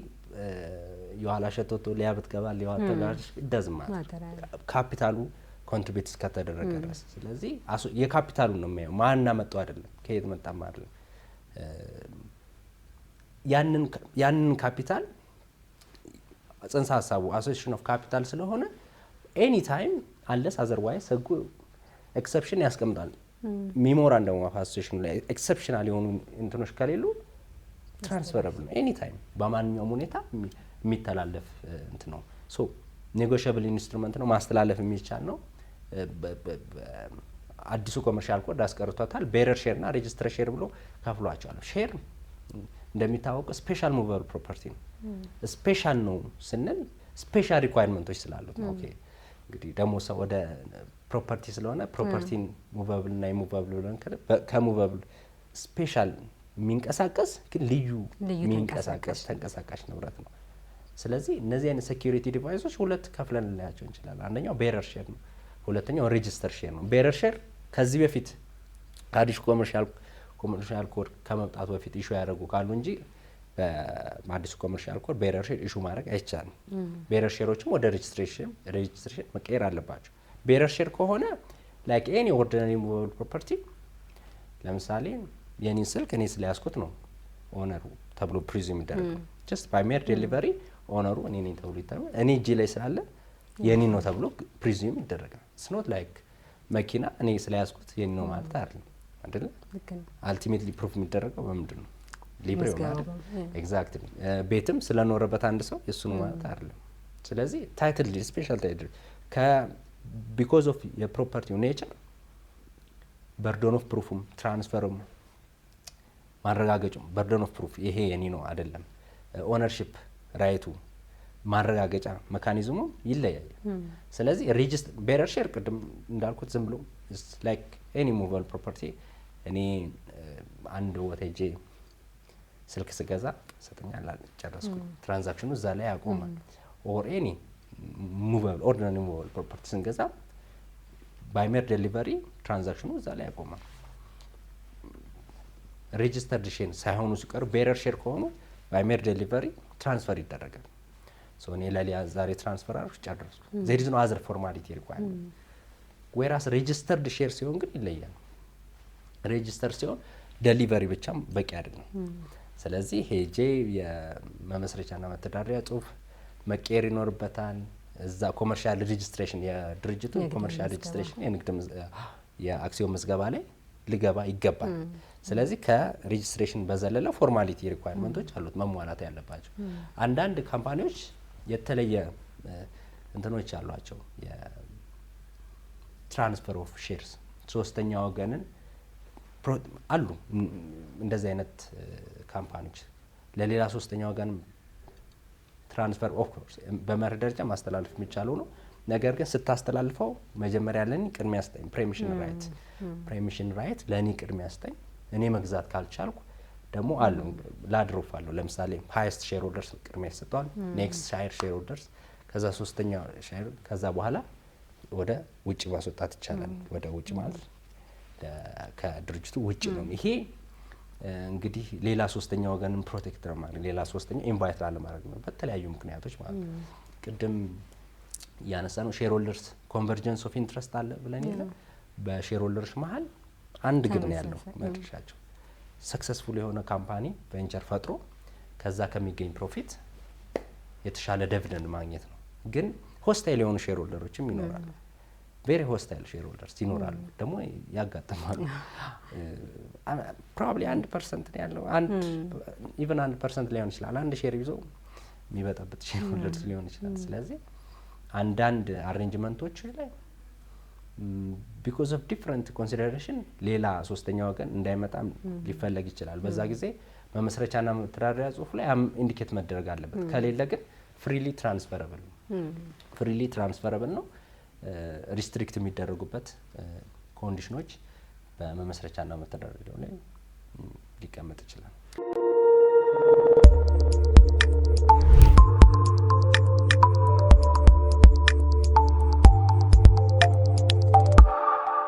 የኋላ ሸቶቶ ሊያብት ገባል ሊዋተላሽ ይደዝማት ካፒታሉ ኮንትሪቢዩት እስከተደረገ ድረስ። ስለዚህ የካፒታሉ ነው የሚያየው፣ ማን አመጣው አይደለም፣ ከየት መጣም አይደለም። ያንን ካፒታል ጽንሰ ሀሳቡ አሶሲዬሽን ኦፍ ካፒታል ስለሆነ ኤኒ ታይም አንለስ አዘርዋይስ ህጉ ኤክሰፕሽን ያስቀምጣል። ሜሞራንደም ኦፍ አሶሲዬሽን ላይ ኤክሰፕሽናል የሆኑ እንትኖች ከሌሉ ትራንስፈረብል ነው። ኤኒ ታይም በማንኛውም ሁኔታ የሚተላለፍ እንትን ነው። ሶ ኔጎሽየብል ኢንስትሩመንት ነው፣ ማስተላለፍ የሚቻል ነው። አዲሱ ኮመርሻል ኮድ አስቀርቷታል። ቤረር ሼር እና ሬጂስተር ሼር ብሎ ከፍሏቸዋል። ሼር እንደሚታወቀው ስፔሻል ሙቨብል ፕሮፐርቲ ነው። ስፔሻል ነው ስንል ስፔሻል ሪኳየርመንቶች ስላሉት ነው። ኦኬ እንግዲህ ደግሞ ሰው ወደ ፕሮፐርቲ ስለሆነ ፕሮፐርቲን ሙቨብል እና ኢሙቨብል ብለን ከሙቨብል ስፔሻል የሚንቀሳቀስ ግን ልዩ የሚንቀሳቀስ ተንቀሳቃሽ ንብረት ነው። ስለዚህ እነዚህ አይነት ሴኩሪቲ ዲቫይሶች ሁለት ከፍለን ልናያቸው እንችላለን። አንደኛው ቤረር ሼር ነው፣ ሁለተኛው ሬጂስተር ሼር ነው። ቤረር ሼር ከዚህ በፊት አዲስ ኮመርሻል ኮድ ከመምጣቱ በፊት ኢሹ ያደረጉ ካሉ እንጂ በአዲሱ ኮመርሻል ኮድ ቤረር ሼር ኢሹ ማድረግ አይቻልም። ቤረር ሼሮችም ወደ ሬጂስትሬሽን መቀየር አለባቸው። ቤረር ሼር ከሆነ ላይክ ኤኒ ኦርዲናሪ ሙቨብል ፕሮፐርቲ ለምሳሌ የኔን ስልክ እኔ ስለያዝኩት ነው ኦነሩ ተብሎ ፕሪዙም ይደረጋል። ጀስት ባይ ሜር ዴሊቨሪ ኦነሩ እኔ ነኝ ተብሎ ይታመን፣ እኔ እጄ ላይ ስላለ የኔ ነው ተብሎ ፕሪዙም ይደረጋል። ኢትስ ኖት ላይክ መኪና እኔ ስለያዝኩት የኔ ነው ማለት አይደለም አይደል? አልቲሜትሊ ፕሩፍ የሚደረገው በምንድን ነው? ሊብሬ ማለት ኤግዛክትሊ። ቤትም ስለኖረበት አንድ ሰው የሱ ነው ማለት አይደለም። ስለዚህ ታይትል ዲድ ስፔሻል ታይትል ቢኮዝ ኦፍ የፕሮፐርቲው ኔቸር በርደን ኦፍ ፕሩፍም ትራንስፈርም ማረጋገጫው በርደን ኦፍ ፕሩፍ ይሄ የኔ ነው አይደለም፣ ኦነርሺፕ ራይቱ ማረጋገጫ ሜካኒዝሙ ይለያል። ስለዚህ ሬጂስተር ቤረር ሼር ቅድም እንዳልኩት ዝም ብሎ ላይክ ኤኒ ሙቨብል ፕሮፐርቲ እኔ አንድ ቦታ ሄጄ ስልክ ስገዛ ሰጠኛል ጨረስኩ፣ ትራንዛክሽኑ እዛ ላይ ያቆማል። ኦር ኤኒ ሙቨብል ኦርዲናሪ ሙቨብል ፕሮፐርቲ ስንገዛ ባይ ሜር ዴሊቨሪ ትራንዛክሽኑ እዛ ላይ ያቆማል። ሬጂስተርድ ሼር ሳይሆኑ ሲቀሩ ቤረር ሼር ከሆኑ ባይ ሜር ዴሊቨሪ ትራንስፈር ይደረጋል። ሶ እኔ ለሊያ ዛሬ ትራንስፈር አድርኩ ጨረስኩ። ዜር ኢዝ ኖ አዘር ፎርማሊቲ ሪኳየርመንት። ዌራስ ሬጂስተርድ ሼር ሲሆን ግን ይለያል። ሬጂስተር ሲሆን ዴሊቨሪ ብቻም በቂ አይደለም። ስለዚህ ሄጄ የመመስረቻና መተዳደሪያ ጽሁፍ መቀየር ይኖርበታል። እዛ ኮመርሻል ሬጂስትሬሽን የድርጅቱ ኮመርሻል ሬጂስትሬሽን የንግድ የአክሲዮን ምዝገባ ላይ ሊገባ ይገባል። ስለዚህ ከሬጂስትሬሽን በዘለለ ፎርማሊቲ ሪኳየርመንቶች አሉት መሟላት ያለባቸው። አንዳንድ ካምፓኒዎች የተለየ እንትኖች አሏቸው። የትራንስፈር ኦፍ ሼርስ ሶስተኛ ወገንን አሉ። እንደዚህ አይነት ካምፓኒዎች ለሌላ ሶስተኛ ወገን ትራንስፈር ኦፍ ኮርስ በመርህ ደረጃ ማስተላለፍ የሚቻለው ነው። ነገር ግን ስታስተላልፈው መጀመሪያ ለኔ ቅድሚያ ስጠኝ ፕሬሚሽን ራይት ለኔ ቅድሚያ ስጠኝ። እኔ መግዛት ካልቻልኩ ደግሞ አለው ላድሮፍ አለው። ለምሳሌ ሃይስት ሼር ሆልደርስ ቅድሚያ ይሰጠዋል። ኔክስት ሼር ሆልደርስ፣ ከዛ ሶስተኛ ሼር፣ ከዛ በኋላ ወደ ውጭ ማስወጣት ይቻላል። ወደ ውጭ ማለት ከድርጅቱ ውጭ ነው። ይሄ እንግዲህ ሌላ ሶስተኛ ወገንን ፕሮቴክት ለማድረግ ሌላ ሶስተኛ ኢንቫይት ላለማድረግ ነው በተለያዩ ምክንያቶች ማለት ነው። ቅድም ያነሳ ነው ሼር ሆልደርስ ኮንቨርጀንስ ኦፍ ኢንትረስት አለ ብለን የለ በሼር ሆልደርስ መሀል አንድ ግብ ነው ያለው መድረሻቸው ሰክሰስፉል የሆነ ካምፓኒ ቬንቸር ፈጥሮ ከዛ ከሚገኝ ፕሮፊት የተሻለ ዲቪደንድ ማግኘት ነው። ግን ሆስታይል የሆኑ ሼር ሆልደሮችም ይኖራሉ። ቬሪ ሆስታይል ሼር ሆልደርስ ይኖራሉ ደግሞ ያጋጥማሉ። ፕሮባብሊ 1% ነው ያለው ኢቨን 1% ሊሆን ይችላል። አንድ ሼር ይዞ የሚበጣበት ሼር ሆልደርስ ሊሆን ይችላል። ስለዚህ አንዳንድ አሬንጅመንቶች ላይ ቢኮዝ ኦፍ ዲፍረንት ኮንሲደሬሽን ሌላ ሶስተኛ ወገን እንዳይመጣም ሊፈለግ ይችላል። በዛ ጊዜ መመስረቻና መተዳደሪያ ጽሁፍ ላይ ኢንዲኬት መደረግ አለበት። ከሌለ ግን ፍሪሊ ትራንስፈረብል ነው። ሪስትሪክት የሚደረጉበት ኮንዲሽኖች በመመስረቻና መተዳደሪያው ላይ ሊቀመጥ ይችላል።